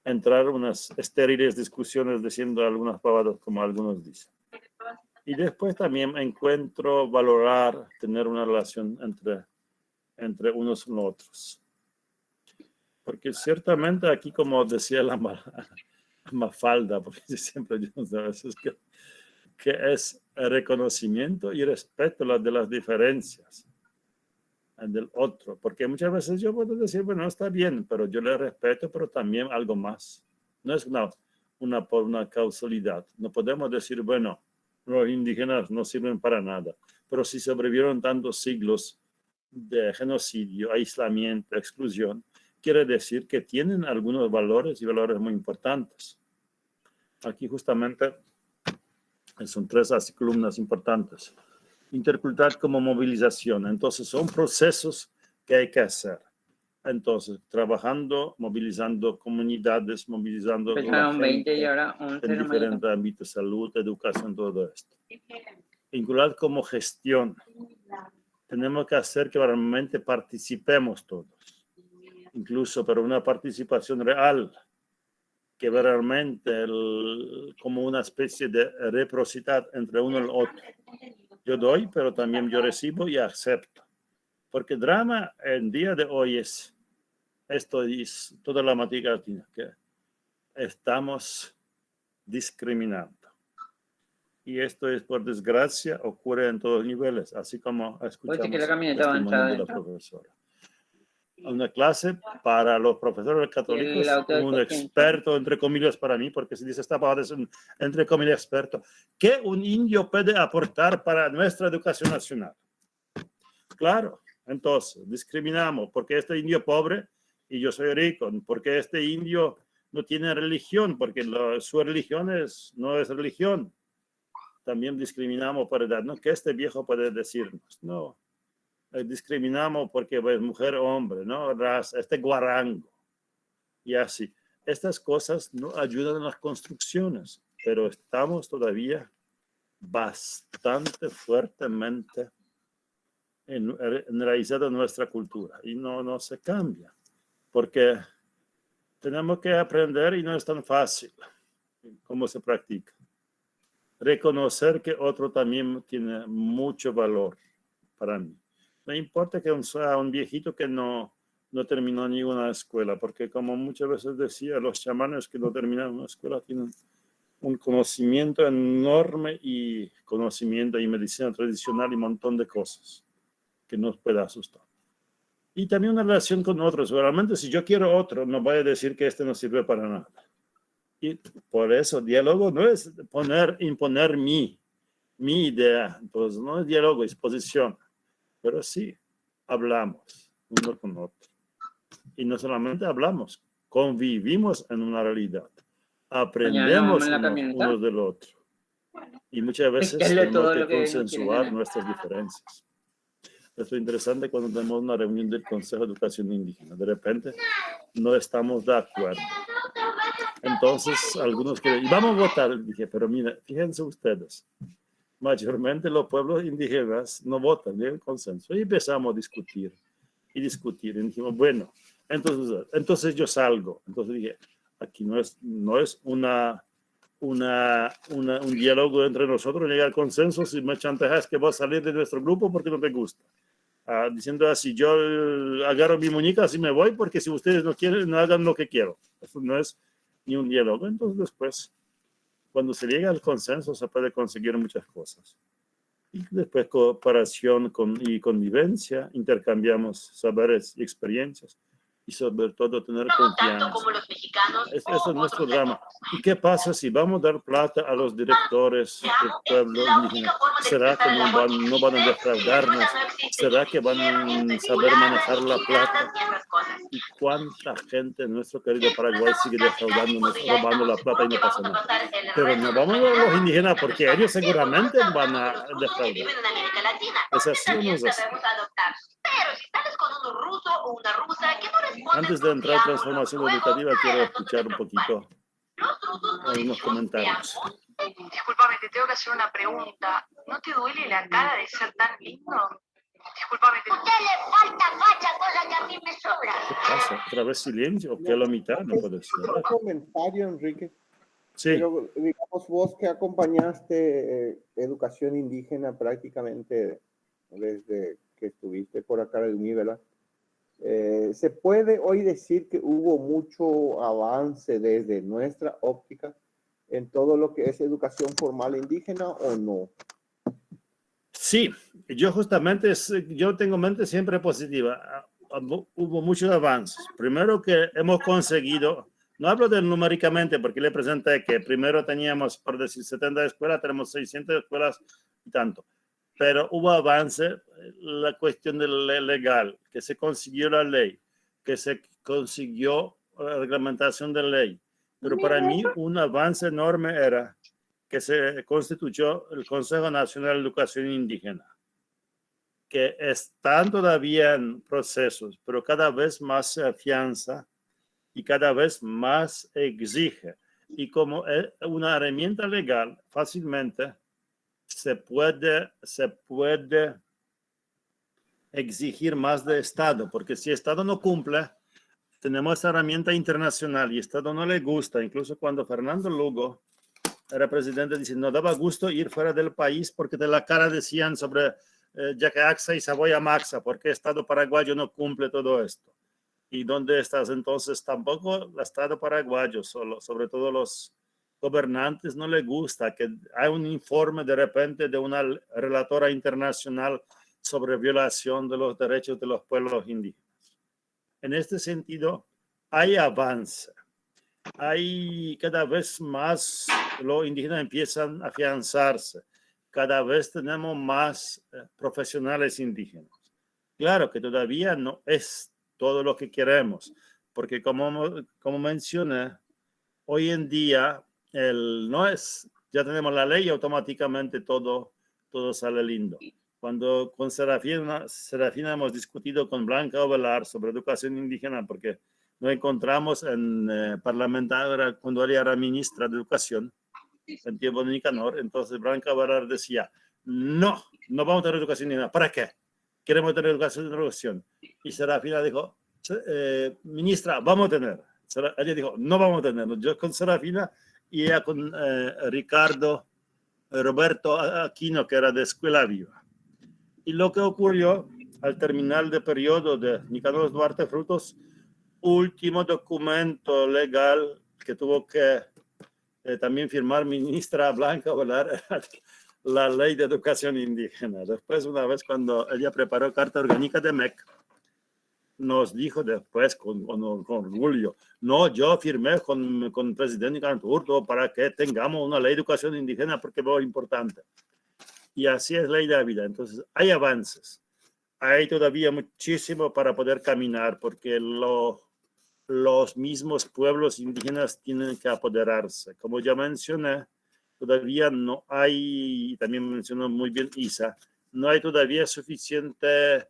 entrar en unas estériles discusiones diciendo algunas pavadas como algunos dicen. Y después también encuentro valorar tener una relación entre unos y los otros. Porque ciertamente aquí, como decía la Mafalda, porque siempre yo no sé a veces que es el reconocimiento y respeto de las diferencias del otro, porque muchas veces yo puedo decir, bueno, está bien, pero yo le respeto, pero también algo más. No es una causalidad. No podemos decir, bueno, los indígenas no sirven para nada, pero si sobrevivieron tantos siglos de genocidio, aislamiento, exclusión, quiere decir que tienen algunos valores y valores muy importantes. Aquí justamente son 3 columnas importantes. Intercultural como movilización. Entonces, son procesos que hay que hacer. Entonces, trabajando, movilizando comunidades, movilizando la gente y ahora en diferentes ámbitos, salud, educación, todo esto. Vincular como gestión. Tenemos que hacer que realmente participemos todos. Incluso para una participación real, que realmente como una especie de reciprocidad entre uno y el otro. Yo doy, pero también yo recibo y acepto. Porque drama en día de hoy es toda la América Latina, que estamos discriminando. Y esto es, por desgracia, ocurre en todos los niveles, así como escuchamos el testimonio de la profesora. Una clase para los profesores católicos, un experto, entre comillas, para mí, porque se dice esta palabra es entre comillas experto, que un indio puede aportar para nuestra educación nacional. Claro, entonces, discriminamos, porque este indio pobre y yo soy rico, porque este indio no tiene religión, porque su religión no es religión. También discriminamos por edad, ¿no? Que este viejo puede decirnos, no. Discriminamos porque es mujer o hombre, ¿no? Raza, guarango. Y así. Estas cosas no ayudan en las construcciones, pero estamos todavía bastante fuertemente enraizados en nuestra cultura y no se cambia, porque tenemos que aprender y no es tan fácil como se practica. Reconocer que otro también tiene mucho valor para mí. No importa que sea un viejito que no terminó ninguna escuela, porque como muchas veces decía, los chamanes que no terminaron una escuela tienen un conocimiento enorme y conocimiento y medicina tradicional y un montón de cosas que nos puede asustar. Y también una relación con otros. Realmente si yo quiero otro, no voy a decir que este no sirve para nada. Y por eso diálogo no es imponer mi idea, pues no es diálogo, es posición. Pero sí, hablamos uno con otro. Y no solamente hablamos, convivimos en una realidad. Aprendemos uno del otro. Y muchas veces tenemos que consensuar nuestras diferencias. Esto es interesante cuando tenemos una reunión del Consejo de Educación Indígena. De repente no estamos de acuerdo. Entonces, algunos quieren, y vamos a votar. Dije, pero mira, fíjense ustedes. Mayormente los pueblos indígenas no votan, no hay consenso. Y empezamos a discutir y discutir. Y dijimos, bueno, entonces yo salgo. Entonces dije, aquí no es un diálogo entre nosotros, llegar al consenso. Si me chantajeas que vas a salir de nuestro grupo porque no te gusta. Diciendo así, yo agarro mi muñeca y me voy porque si ustedes no quieren, no hagan lo que quiero. Eso no es ni un diálogo. Entonces después, cuando se llega al consenso, se puede conseguir muchas cosas. Y después cooperación y convivencia, intercambiamos saberes y experiencias. Y sobre todo tener confianza. Este es nuestro drama. ¿Y qué pasa si vamos a dar plata a los directores del pueblo indígena? ¿Será que no van a defraudarnos? ¿Será que van a saber manejar la plata? ¿Y cuánta gente en nuestro querido Paraguay sigue defraudándonos, robando la plata y no pasa nada? Pero no vamos a los indígenas porque ellos seguramente van a defraudar. ¿Es así o no es así? Pero si sales con un ruso o una rusa que no responden Antes de entrar a con transformación los educativa, juegos, quiero nada, escuchar un poquito los rusos no algunos decimos comentarios. te amo. Discúlpame, te tengo que hacer una pregunta. ¿No te duele la cara de ser tan lindo? Discúlpame. A usted le falta facha, cosa que a mí me sobra. ¿Qué pasa? ¿Otra vez silencio? ¿O qué a la mitad? No puede ser. Un comentario, Enrique. Sí. Pero digamos, vos que acompañaste educación indígena prácticamente desde que estuviste por acá en Univela, ¿se puede hoy decir que hubo mucho avance desde nuestra óptica en todo lo que es educación formal indígena o no? Sí, yo justamente, yo tengo mente siempre positiva. Hubo muchos avances. Primero que hemos conseguido, no hablo de numéricamente porque le presenté que primero teníamos, por decir, 70 escuelas, tenemos 600 escuelas y tanto. Pero hubo avance, la cuestión de la legal, que se consiguió la ley, que se consiguió la reglamentación de ley. Pero para mí un avance enorme era que se constituyó el Consejo Nacional de Educación Indígena, que están todavía en procesos, pero cada vez más se afianza y cada vez más exige. Y como es una herramienta legal, fácilmente se puede exigir más de Estado, porque si Estado no cumple, tenemos esa herramienta internacional y Estado no le gusta. Incluso cuando Fernando Lugo era presidente, dice, no daba gusto ir fuera del país porque de la cara decían sobre Yacaxa y Saboya Maxa, porque el Estado paraguayo no cumple todo esto. ¿Y dónde estás? Entonces tampoco el Estado paraguayo, sobre todo los gobernantes, no les gusta que hay un informe de repente de una relatora internacional sobre violación de los derechos de los pueblos indígenas. En este sentido, hay avance. Hay cada vez más, los indígenas empiezan a afianzarse. Cada vez tenemos más profesionales indígenas. Claro que todavía no es todo lo que queremos, porque como mencioné, hoy en día no es, ya tenemos la ley y automáticamente todo sale lindo. Cuando con Serafina hemos discutido con Blanca Ovelar sobre educación indígena, porque nos encontramos en parlamentaria cuando ella era ministra de Educación en tiempo de Nicanor. Entonces Blanca Ovelar decía, no vamos a tener educación indígena. ¿Para qué? Queremos tener educación. Y Serafina dijo, ministra, vamos a tener. Ella dijo, no vamos a tener. Yo con Serafina y ella con Roberto Aquino, que era de Escuela Viva. Y lo que ocurrió al terminar el periodo de Nicanor Duarte Frutos, último documento legal que tuvo que también firmar ministra Blanca Ovelar, la ley de educación indígena. Después, una vez cuando ella preparó carta orgánica de MEC, nos dijo después con orgullo, no, yo firmé con el presidente Canturto para que tengamos una ley de educación indígena porque veo importante. Y así es ley de la vida. Entonces, hay avances. Hay todavía muchísimo para poder caminar porque los mismos pueblos indígenas tienen que apoderarse. Como ya mencioné, todavía no hay, también mencionó muy bien Isa, no hay todavía suficiente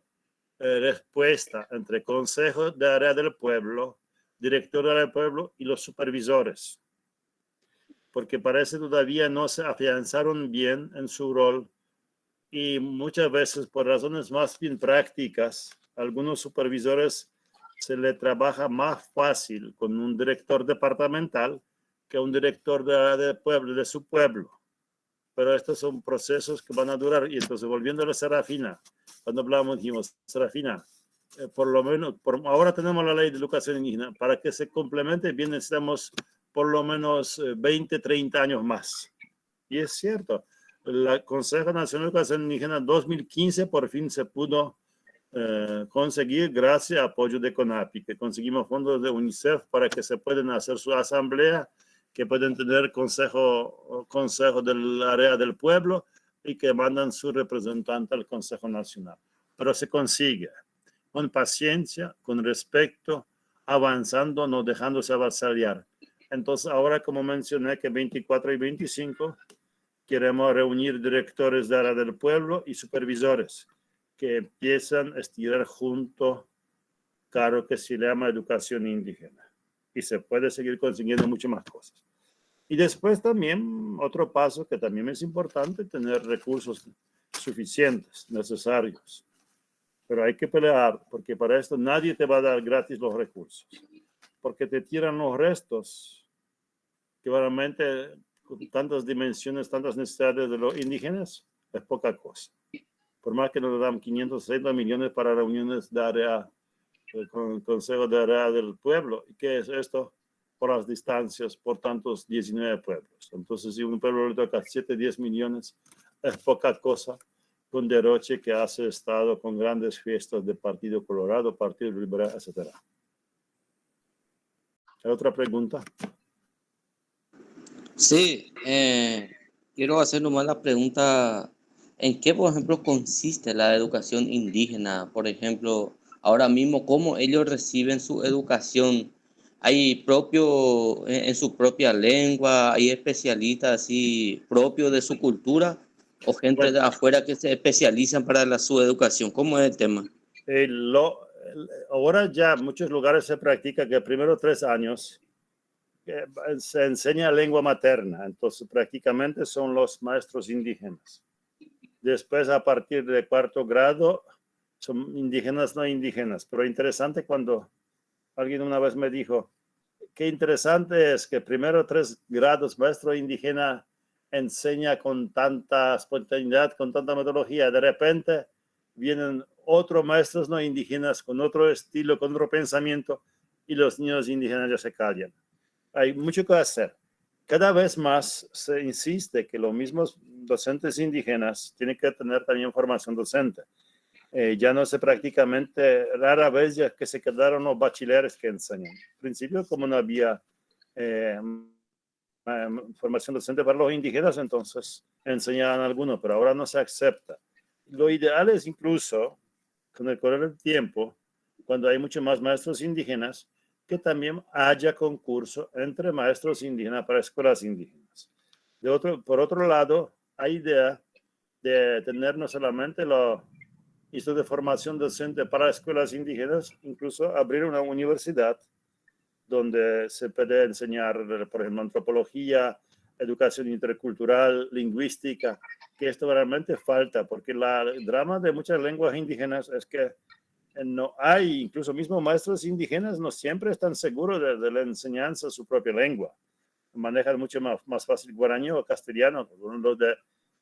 respuesta entre Consejo de Área del Pueblo, Director de Área del Pueblo y los supervisores, porque parece todavía no se afianzaron bien en su rol y muchas veces por razones más bien prácticas, algunos supervisores se le trabaja más fácil con un director departamental que un director de pueblo, de su pueblo. Pero estos son procesos que van a durar. Y entonces, volviendo a la Serafina, cuando hablamos, dijimos, Serafina, por lo menos, ahora tenemos la ley de educación indígena. Para que se complemente bien necesitamos por lo menos 20, 30 años más. Y es cierto, el Consejo Nacional de Educación Indígena 2015 por fin se pudo conseguir gracias al apoyo de CONAPI, que conseguimos fondos de UNICEF para que se puedan hacer su asamblea, que pueden tener consejo del área del pueblo y que mandan su representante al Consejo Nacional. Pero se consigue con paciencia, con respeto, avanzando, no dejándose avasallar. Entonces ahora, como mencioné, que 24 y 25 queremos reunir directores de área del pueblo y supervisores que empiezan a estirar junto caro que se llama educación indígena. Y se puede seguir consiguiendo muchas más cosas. Y después también otro paso que también es importante, tener recursos suficientes, necesarios. Pero hay que pelear, porque para esto nadie te va a dar gratis los recursos. Porque te tiran los restos, que realmente con tantas dimensiones, tantas necesidades de los indígenas, es poca cosa. Por más que nos dan 560 millones para reuniones de área, con el Consejo de Área del Pueblo. ¿Y qué es esto? Por las distancias, por tantos 19 pueblos. Entonces, si un pueblo le toca 7, 10 millones, es poca cosa con derroche que hace Estado con grandes fiestas de Partido Colorado, Partido Liberal, etc. ¿Hay otra pregunta? Sí, quiero hacer nomás la pregunta, ¿en qué, por ejemplo, consiste la educación indígena? Por ejemplo, ahora mismo, ¿cómo ellos reciben su educación? ¿Hay propio, en su propia lengua, hay especialistas así propios de su cultura o gente de afuera que se especializan para su educación? ¿Cómo es el tema? Ahora ya en muchos lugares se practica que primero 3 años se enseña lengua materna, entonces prácticamente son los maestros indígenas. Después, a partir de 4º grado, son indígenas, no indígenas. Pero interesante cuando alguien una vez me dijo, qué interesante es que primero 3 grados maestro indígena enseña con tanta espontaneidad, con tanta metodología. De repente vienen otros maestros no indígenas con otro estilo, con otro pensamiento y los niños indígenas ya se callan. Hay mucho que hacer. Cada vez más se insiste que los mismos docentes indígenas tienen que tener también formación docente. Ya no sé, prácticamente rara vez ya que se quedaron los bachilleres que enseñan. Al principio, como no había formación docente para los indígenas, entonces enseñaban algunos, pero ahora no se acepta. Lo ideal es incluso, con el correr del tiempo, cuando hay muchos más maestros indígenas, que también haya concurso entre maestros indígenas para escuelas indígenas. Por otro lado, hay idea de tener no solamente los institutos de formación docente para escuelas indígenas, incluso abrir una universidad donde se puede enseñar, por ejemplo, antropología, educación intercultural, lingüística, que esto realmente falta, porque el drama de muchas lenguas indígenas es que no hay, incluso mismo maestros indígenas no siempre están seguros de la enseñanza de su propia lengua. Manejan mucho más fácil guaraní o castellano.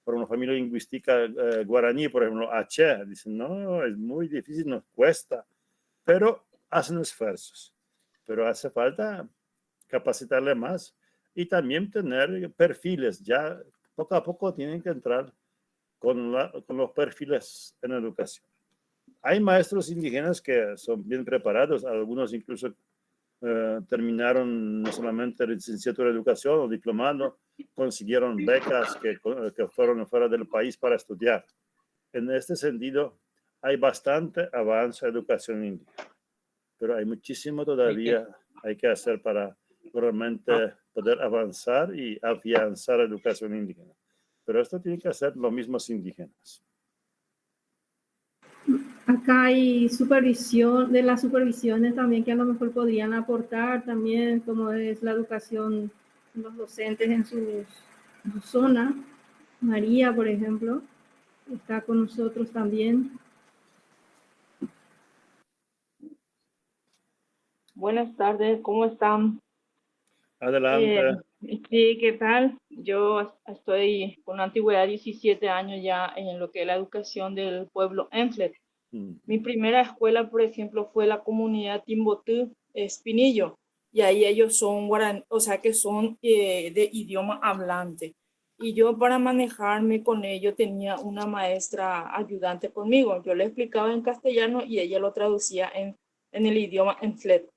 Por una familia lingüística guaraní, por ejemplo, H, dicen, no, es muy difícil, nos cuesta, pero hacen esfuerzos. Pero hace falta capacitarle más y también tener perfiles. Ya poco a poco tienen que entrar con los perfiles en educación. Hay maestros indígenas que son bien preparados, algunos incluso terminaron no solamente licenciatura de educación o diplomado, consiguieron becas que fueron fuera del país para estudiar. En este sentido, hay bastante avance en educación indígena, pero hay muchísimo todavía hay que hacer para realmente poder avanzar y afianzar la educación indígena. Pero esto tiene que hacer los mismos indígenas. Acá hay supervisión, de las supervisiones también que a lo mejor podrían aportar también, como es la educación de los docentes en su zona. María, por ejemplo, está con nosotros también. Buenas tardes, ¿cómo están? Adelante. Sí, ¿qué tal? Yo estoy con una antigüedad de 17 años ya en lo que es la educación del pueblo Enflet. Mi primera escuela, por ejemplo, fue la comunidad Timbotú Espinillo, y ahí ellos son guaraní, o sea que son de idioma hablante. Y yo para manejarme con ellos tenía una maestra ayudante conmigo. Yo le explicaba en castellano y ella lo traducía en el idioma Enflet.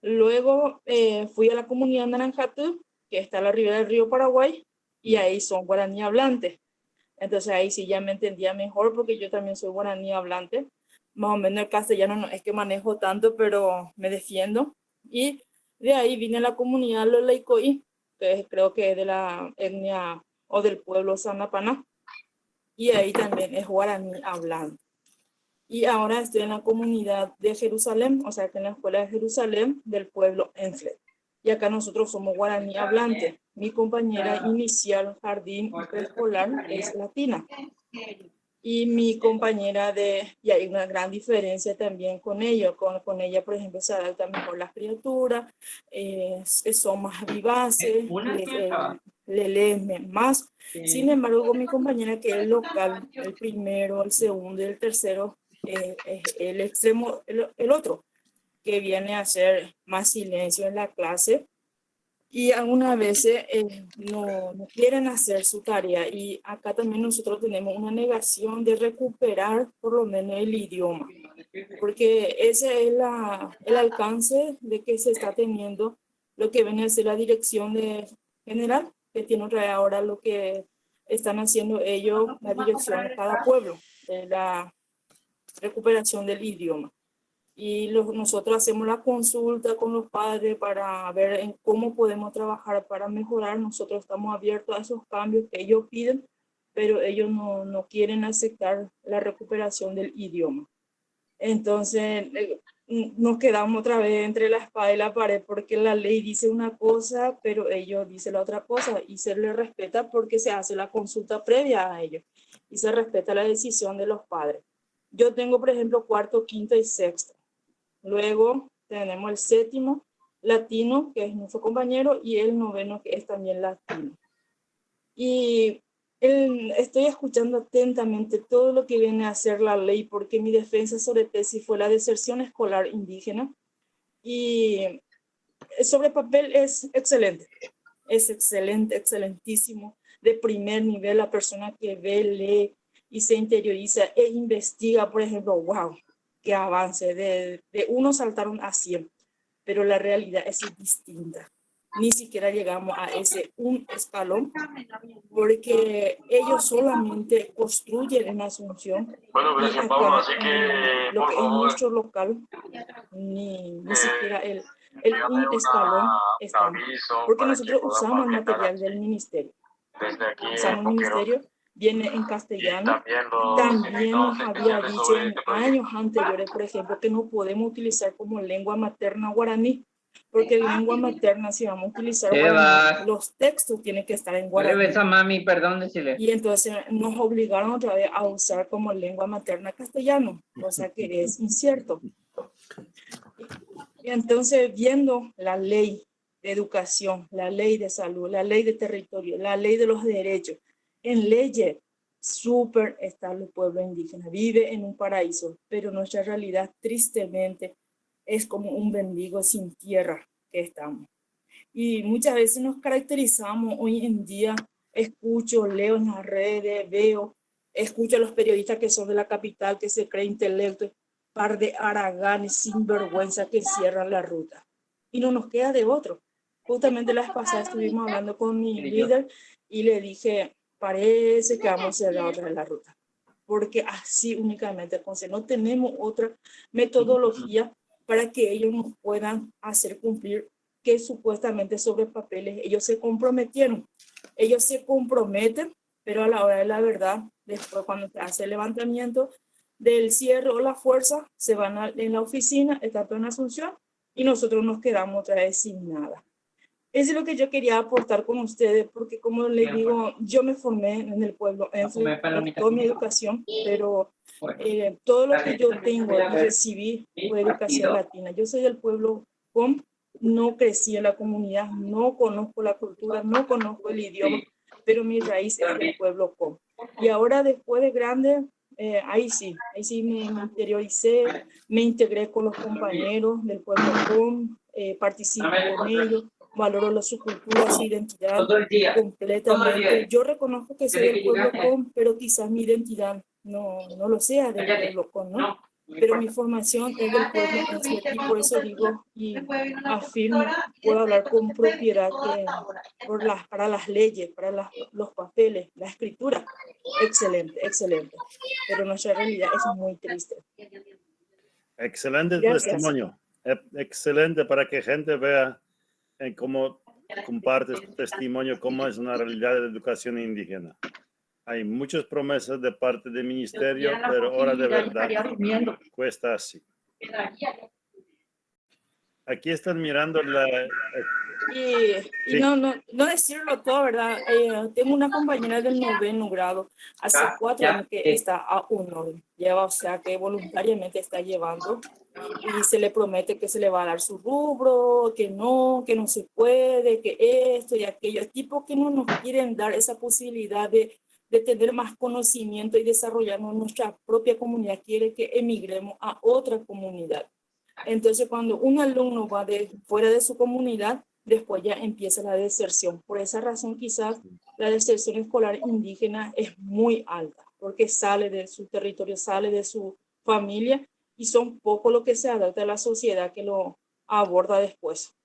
Luego fui a la comunidad Naranjatú, que está a la ribera del río Paraguay, y ahí son guaraní hablantes. Entonces ahí sí ya me entendía mejor porque yo también soy guaraní hablante. Más o menos el castellano no es que manejo tanto, pero me defiendo. Y de ahí vine a la comunidad Lolaicoí, que creo que es de la etnia o del pueblo Sanapaná. Y ahí también es guaraní hablante. Y ahora estoy en la comunidad de Jerusalén, o sea, que en la escuela de Jerusalén del pueblo Enflet. Y acá nosotros somos guaraní hablante. Mi compañera inicial, jardín y preescolar es latina. Y mi compañera y hay una gran diferencia también con ellos. Con ella, por ejemplo, se adapta mejor las criaturas, son más vivaces, le leen más. Sin embargo, con mi compañera que es local, el primero, el segundo y el tercero, el extremo, el otro, que viene a hacer más silencio en la clase. Y algunas veces no quieren hacer su tarea, y acá también nosotros tenemos una negación de recuperar por lo menos el idioma, porque ese es el alcance de que se está teniendo lo que viene a ser la dirección general, que tiene otra vez ahora lo que están haciendo ellos, la dirección de cada pueblo, de la recuperación del idioma. Y nosotros hacemos la consulta con los padres para ver en cómo podemos trabajar para mejorar. Nosotros estamos abiertos a esos cambios que ellos piden, pero ellos no quieren aceptar la recuperación del idioma. Entonces nos quedamos otra vez entre la espada y la pared, porque la ley dice una cosa, pero ellos dicen la otra cosa, y se les respeta porque se hace la consulta previa a ellos y se respeta la decisión de los padres. Yo tengo, por ejemplo, cuarto, quinto y sexto. Luego tenemos el séptimo, latino, que es nuestro compañero, y el noveno, que es también latino. Y estoy escuchando atentamente todo lo que viene a hacer la ley, porque mi defensa sobre tesis fue la deserción escolar indígena. Y sobre papel es excelente, excelentísimo, de primer nivel. La persona que ve, lee y se interioriza e investiga, por ejemplo, wow, qué avance, de 1 saltaron a 100, pero la realidad es distinta. Ni siquiera llegamos a ese un escalón, porque ellos solamente construyen en Asunción. Bueno, gracias, acá, Pablo, así que lo por que favor, es nuestro local, ni siquiera el un escalón está, porque nosotros usamos el material del ministerio. Desde aquí Usamos el ministerio, viene en castellano. También nos había dicho en años anteriores, por ejemplo, que no podemos utilizar como lengua materna guaraní, porque en lengua materna, si vamos a utilizar guaraní, los textos tienen que estar en guaraní. Esa mami, perdón, decirle. Y entonces nos obligaron otra vez a usar como lengua materna castellano, cosa que es incierto. Y entonces, viendo la ley de educación, la ley de salud, la ley de territorio, la ley de los derechos, en leyes súper está el pueblo indígena, vive en un paraíso, pero nuestra realidad tristemente es como un mendigo sin tierra que estamos. Y muchas veces nos caracterizamos hoy en día, escucho, leo en las redes, escucho a los periodistas que son de la capital, que se creen intelectos, par de haraganes sin vergüenza que cierran la ruta. Y no nos queda de otro. Justamente la vez pasada estuvimos hablando con mi líder y le dije, parece que vamos a cerrar otra vez la ruta, porque así únicamente, entonces no tenemos otra metodología para que ellos nos puedan hacer cumplir que supuestamente sobre papeles ellos se comprometieron. Ellos se comprometen, pero a la hora de la verdad, después cuando se hace el levantamiento del cierre o la fuerza, se van en la oficina, está todo en Asunción, y nosotros nos quedamos otra vez sin nada. Eso es lo que yo quería aportar con ustedes, porque como les digo, yo me formé en el pueblo, en toda mi educación, pero todo lo que yo tengo y recibí fue educación latina. Yo soy del pueblo Com, no crecí en la comunidad, no conozco la cultura, no conozco el idioma, pero mi raíz es del pueblo Com. Y ahora después de grande, ahí sí me interioricé, me integré con los compañeros del pueblo Com, participo con ellos, valoro su cultura, su identidad completamente. Yo reconozco que soy del pueblo Com, pero quizás mi identidad no lo sea del pueblo Com, ¿no? Pero mi formación es del pueblo Enflet, y por eso digo y afirmo, puedo hablar con propiedad que para las leyes, para los papeles, la escritura, excelente, pero nuestra realidad es muy triste. Excelente tu testimonio, excelente para que gente vea cómo compartes tu testimonio, cómo es una realidad de la educación indígena. Hay muchas promesas de parte del ministerio, pero ahora de verdad cuesta así. Aquí están mirando la... Y Sí. no decirlo todo, ¿verdad? Tengo una compañera del 9º grado, hace 4 años que está a 1, lleva, o sea, que voluntariamente está llevando y se le promete que se le va a dar su rubro, que no se puede, que esto y aquello. Es tipo que no nos quieren dar esa posibilidad de tener más conocimiento y desarrollarnos nuestra propia comunidad. Quiere que emigremos a otra comunidad. Entonces, cuando un alumno va fuera de su comunidad, después ya empieza la deserción. Por esa razón, quizás la deserción escolar indígena es muy alta, porque sale de su territorio, sale de su familia, y son pocos los que se adaptan a la sociedad que lo aborda después.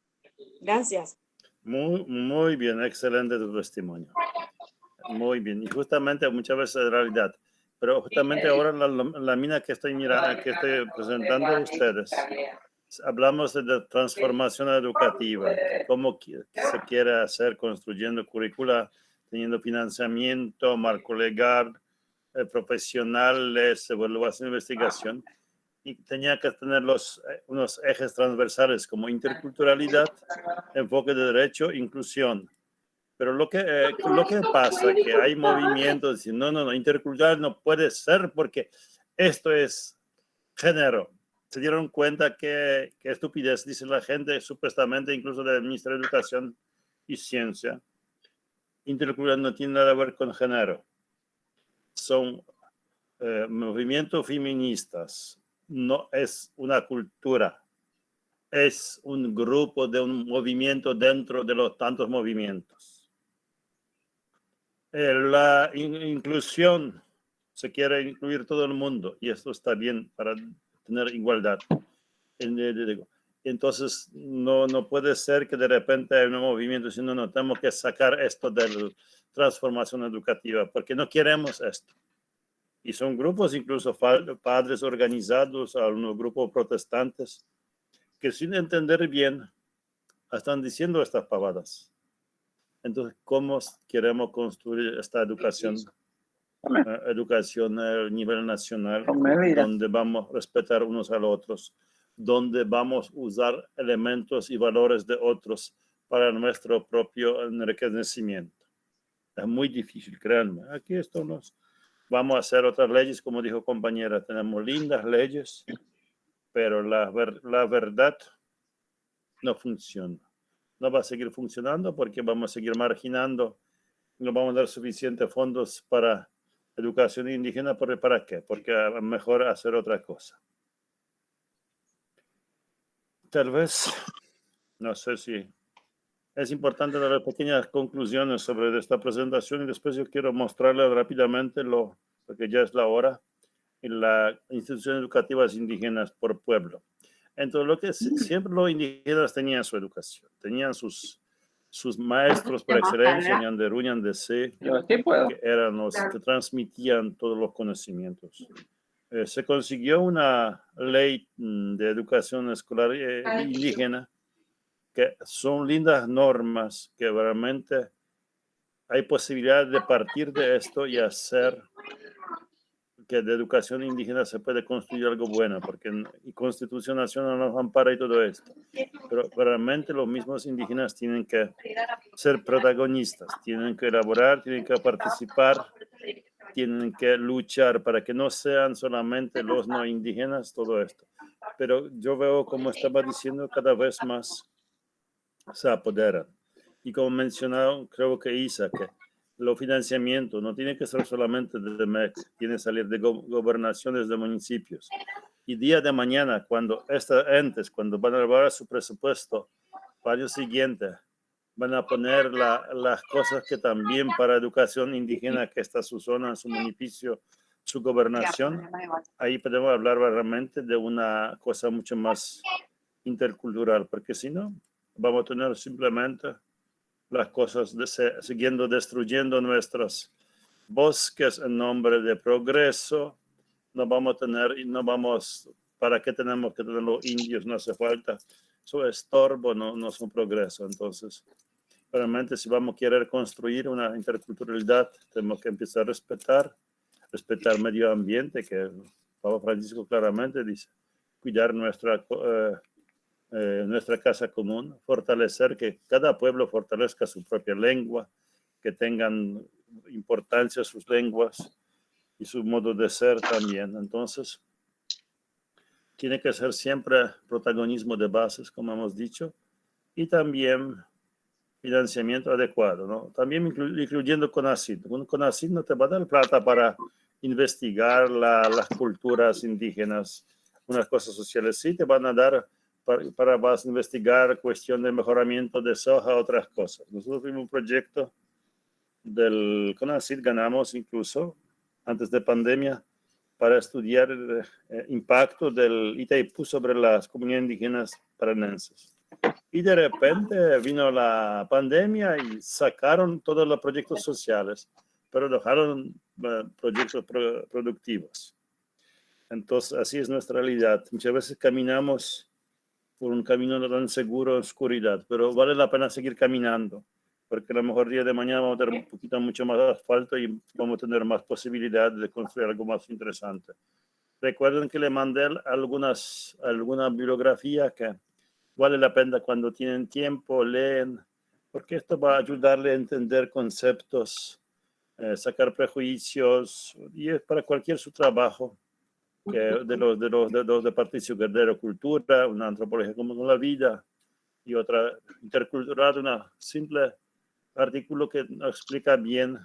Gracias. Muy bien, excelente tu testimonio. Muy bien, y justamente muchas veces es realidad. Pero justamente ahora la mina que estoy mirando, que estoy presentando a ustedes, hablamos de la transformación educativa, cómo se quiere hacer construyendo currícula, teniendo financiamiento, marco legal, profesionales, evaluación e investigación. Y tenía que tener unos ejes transversales como interculturalidad, enfoque de derecho, inclusión. Pero lo que pasa es que hay movimientos diciendo, no, intercultural no puede ser porque esto es género. Se dieron cuenta que estupidez, dice la gente, supuestamente, incluso del Ministerio de Educación y Ciencia. Intercultural no tiene nada que ver con género. Son movimientos feministas. No es una cultura. Es un grupo de un movimiento dentro de los tantos movimientos. La inclusión, se quiere incluir todo el mundo y esto está bien para tener igualdad. Entonces, no puede ser que de repente hay un movimiento diciendo, no, tenemos que sacar esto de la transformación educativa porque no queremos esto. Y son grupos, incluso padres organizados, algunos grupos protestantes, que sin entender bien están diciendo estas pavadas. Entonces, ¿cómo queremos construir esta educación a nivel nacional, donde vamos a respetar unos a los otros, donde vamos a usar elementos y valores de otros para nuestro propio enriquecimiento? Es muy difícil, créanme. Aquí vamos a hacer otras leyes, como dijo compañera, tenemos lindas leyes, pero la verdad no funciona. No va a seguir funcionando porque vamos a seguir marginando, no vamos a dar suficientes fondos para educación indígena. ¿Para qué? Porque es mejor hacer otra cosa. Tal vez, no sé si es importante dar pequeñas conclusiones sobre esta presentación y después yo quiero mostrarles rápidamente porque ya es la hora, en las instituciones educativas indígenas por pueblo. Entonces, siempre los indígenas tenían su educación, tenían sus maestros por excelencia, Ñanderú, Ñandesé, que eran los que transmitían todos los conocimientos. Se consiguió una ley de educación escolar indígena, que son lindas normas, que realmente hay posibilidad de partir de esto y hacer que de educación indígena se puede construir algo bueno, porque y Constitución Nacional nos ampara y todo esto. Pero realmente los mismos indígenas tienen que ser protagonistas, tienen que elaborar, tienen que participar, tienen que luchar para que no sean solamente los no indígenas, todo esto. Pero yo veo, como estaba diciendo, cada vez más se apoderan. Y como mencionaron, creo que Isa, que los financiamientos no tiene que ser solamente de MEC, tiene que salir de gobernaciones de municipios. Y día de mañana, cuando estas entes, cuando van a elaborar su presupuesto para el año siguiente, van a poner las cosas que también para educación indígena, que está su zona, su municipio, su gobernación, ahí podemos hablar realmente de una cosa mucho más intercultural, porque si no, vamos a tener simplemente las cosas siguiendo destruyendo nuestros bosques en nombre de progreso. No vamos a tener, ¿para qué tenemos que tener los indios? No hace falta. Eso es estorbo, no es un progreso. Entonces, Realmente, si vamos a querer construir una interculturalidad, tenemos que empezar a respetar el medio ambiente, que Papa Francisco claramente dice, cuidar nuestra casa común, fortalecer, que cada pueblo fortalezca su propia lengua, que tengan importancia sus lenguas y su modo de ser también. Entonces, tiene que ser siempre protagonismo de bases, como hemos dicho, y también financiamiento adecuado, ¿no? También incluyendo CONACYT. CONACYT no te va a dar plata para investigar las culturas indígenas, unas cosas sociales. Sí te van a dar para vas a investigar cuestión de mejoramiento de soja, otras cosas. Nosotros tuvimos un proyecto del CONACYT, ganamos incluso antes de pandemia, para estudiar el impacto del Itaipú sobre las comunidades indígenas paranenses. Y de repente vino la pandemia y sacaron todos los proyectos sociales, pero dejaron proyectos productivos. Entonces, así es nuestra realidad. Muchas veces caminamos por un camino no tan seguro en oscuridad, pero vale la pena seguir caminando, porque a lo mejor día de mañana vamos a tener un poquito mucho más asfalto y vamos a tener más posibilidades de construir algo más interesante. Recuerden que le mandé alguna bibliografía que vale la pena cuando tienen tiempo, leen, porque esto va a ayudarle a entender conceptos, sacar prejuicios, y es para cualquier su trabajo, que de los de Patricio Guerrero, Cultura, una antropología como con la vida, y otra intercultural, una simple artículo que nos explica bien,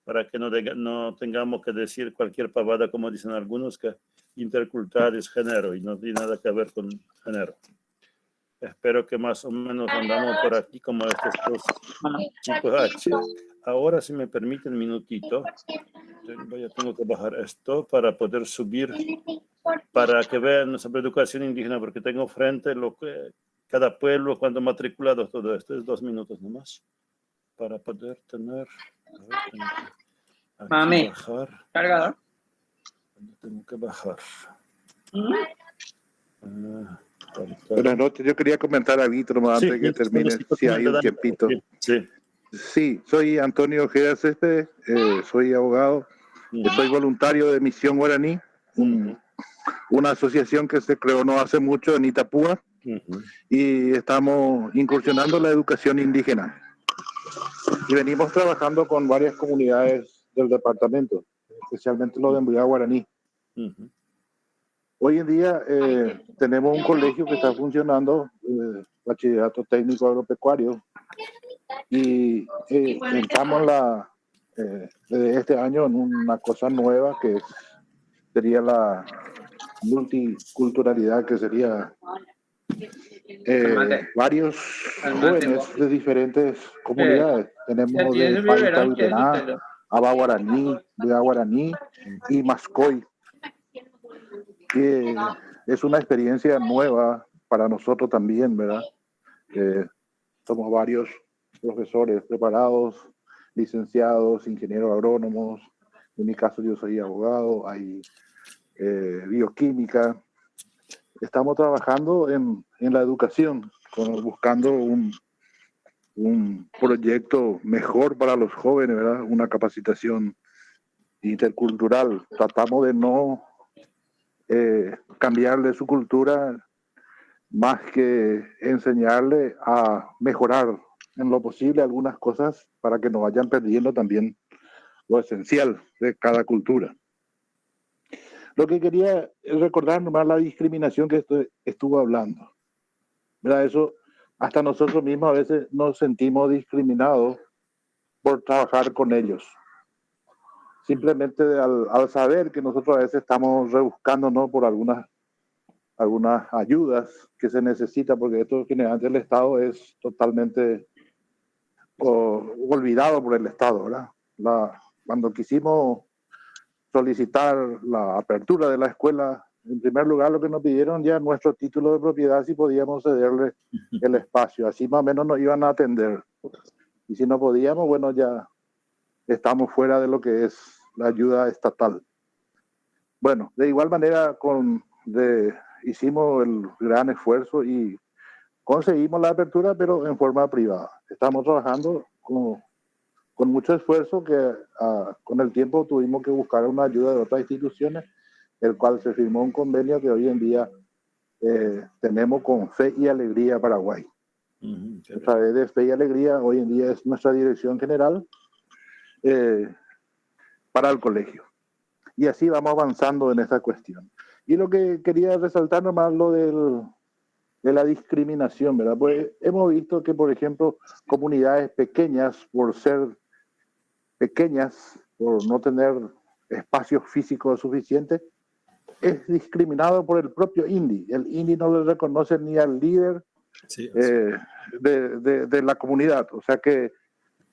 para que no tengamos que decir cualquier pavada, como dicen algunos, que intercultural es género, y no tiene nada que ver con género. Espero que más o menos andamos por aquí como estos dos chicos H. Ahora, si me permiten un minutito, tengo que bajar esto para poder subir, para que vean nuestra educación indígena, porque tengo frente cada pueblo, cuánto matriculados, todo esto. Es 2 minutos nomás, para poder tener... Mami, bajar. cargador. Tengo que bajar. Buenas noches, yo quería comentar algo antes de que termine, si hay un tiempito. Sí, soy Antonio Ojeda Céspedes, soy abogado, soy voluntario de Misión Guaraní, una asociación que se creó no hace mucho en Itapúa, y estamos incursionando en la educación indígena. Y venimos trabajando con varias comunidades del departamento, especialmente los de Mbuya Guaraní. Hoy en día tenemos un colegio que está funcionando, bachillerato técnico agropecuario, y entramos este año en una cosa nueva que sería la multiculturalidad, que sería varios jóvenes de diferentes comunidades. Tenemos del Paita Utená, Aba Guaraní, Mbuya Guaraní y Mascoy. Que es una experiencia nueva para nosotros también, ¿verdad? Somos varios profesores preparados, licenciados, ingenieros agrónomos. En mi caso yo soy abogado, hay bioquímica. Estamos trabajando en la educación, buscando un proyecto mejor para los jóvenes, ¿verdad? Una capacitación intercultural. Tratamos de no cambiarle su cultura, más que enseñarle a mejorar en lo posible algunas cosas para que no vayan perdiendo también lo esencial de cada cultura. Lo que quería es recordar nomás la discriminación que estuvo hablando, ¿verdad? Eso, hasta nosotros mismos a veces nos sentimos discriminados por trabajar con ellos. Simplemente al saber que nosotros a veces estamos rebuscándonos por algunas ayudas que se necesitan, porque esto generalmente el Estado es totalmente olvidado por el Estado, ¿verdad? Cuando quisimos solicitar la apertura de la escuela, en primer lugar lo que nos pidieron ya nuestro título de propiedad, si podíamos cederle el espacio, así más o menos nos iban a atender. Y si no podíamos, bueno, ya estamos fuera de lo que es la ayuda estatal. Bueno, de igual manera hicimos el gran esfuerzo y conseguimos la apertura, pero en forma privada. Estamos trabajando con mucho esfuerzo que con el tiempo tuvimos que buscar una ayuda de otras instituciones, el cual se firmó un convenio que hoy en día tenemos con Fe y Alegría Paraguay. A través de Fe y Alegría, hoy en día es nuestra dirección general para el colegio. Y así vamos avanzando en esta cuestión. Y lo que quería resaltar nomás lo de la discriminación, ¿verdad? Pues hemos visto que, por ejemplo, comunidades pequeñas, por ser pequeñas, por no tener espacios físicos suficientes, es discriminado por el propio INDI. El INDI no le reconoce ni al líder de la comunidad. O sea que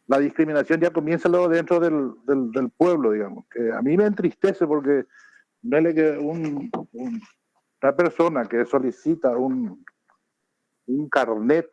la discriminación ya comienza luego dentro del pueblo, digamos. Que a mí me entristece porque vele que una persona que solicita un carnet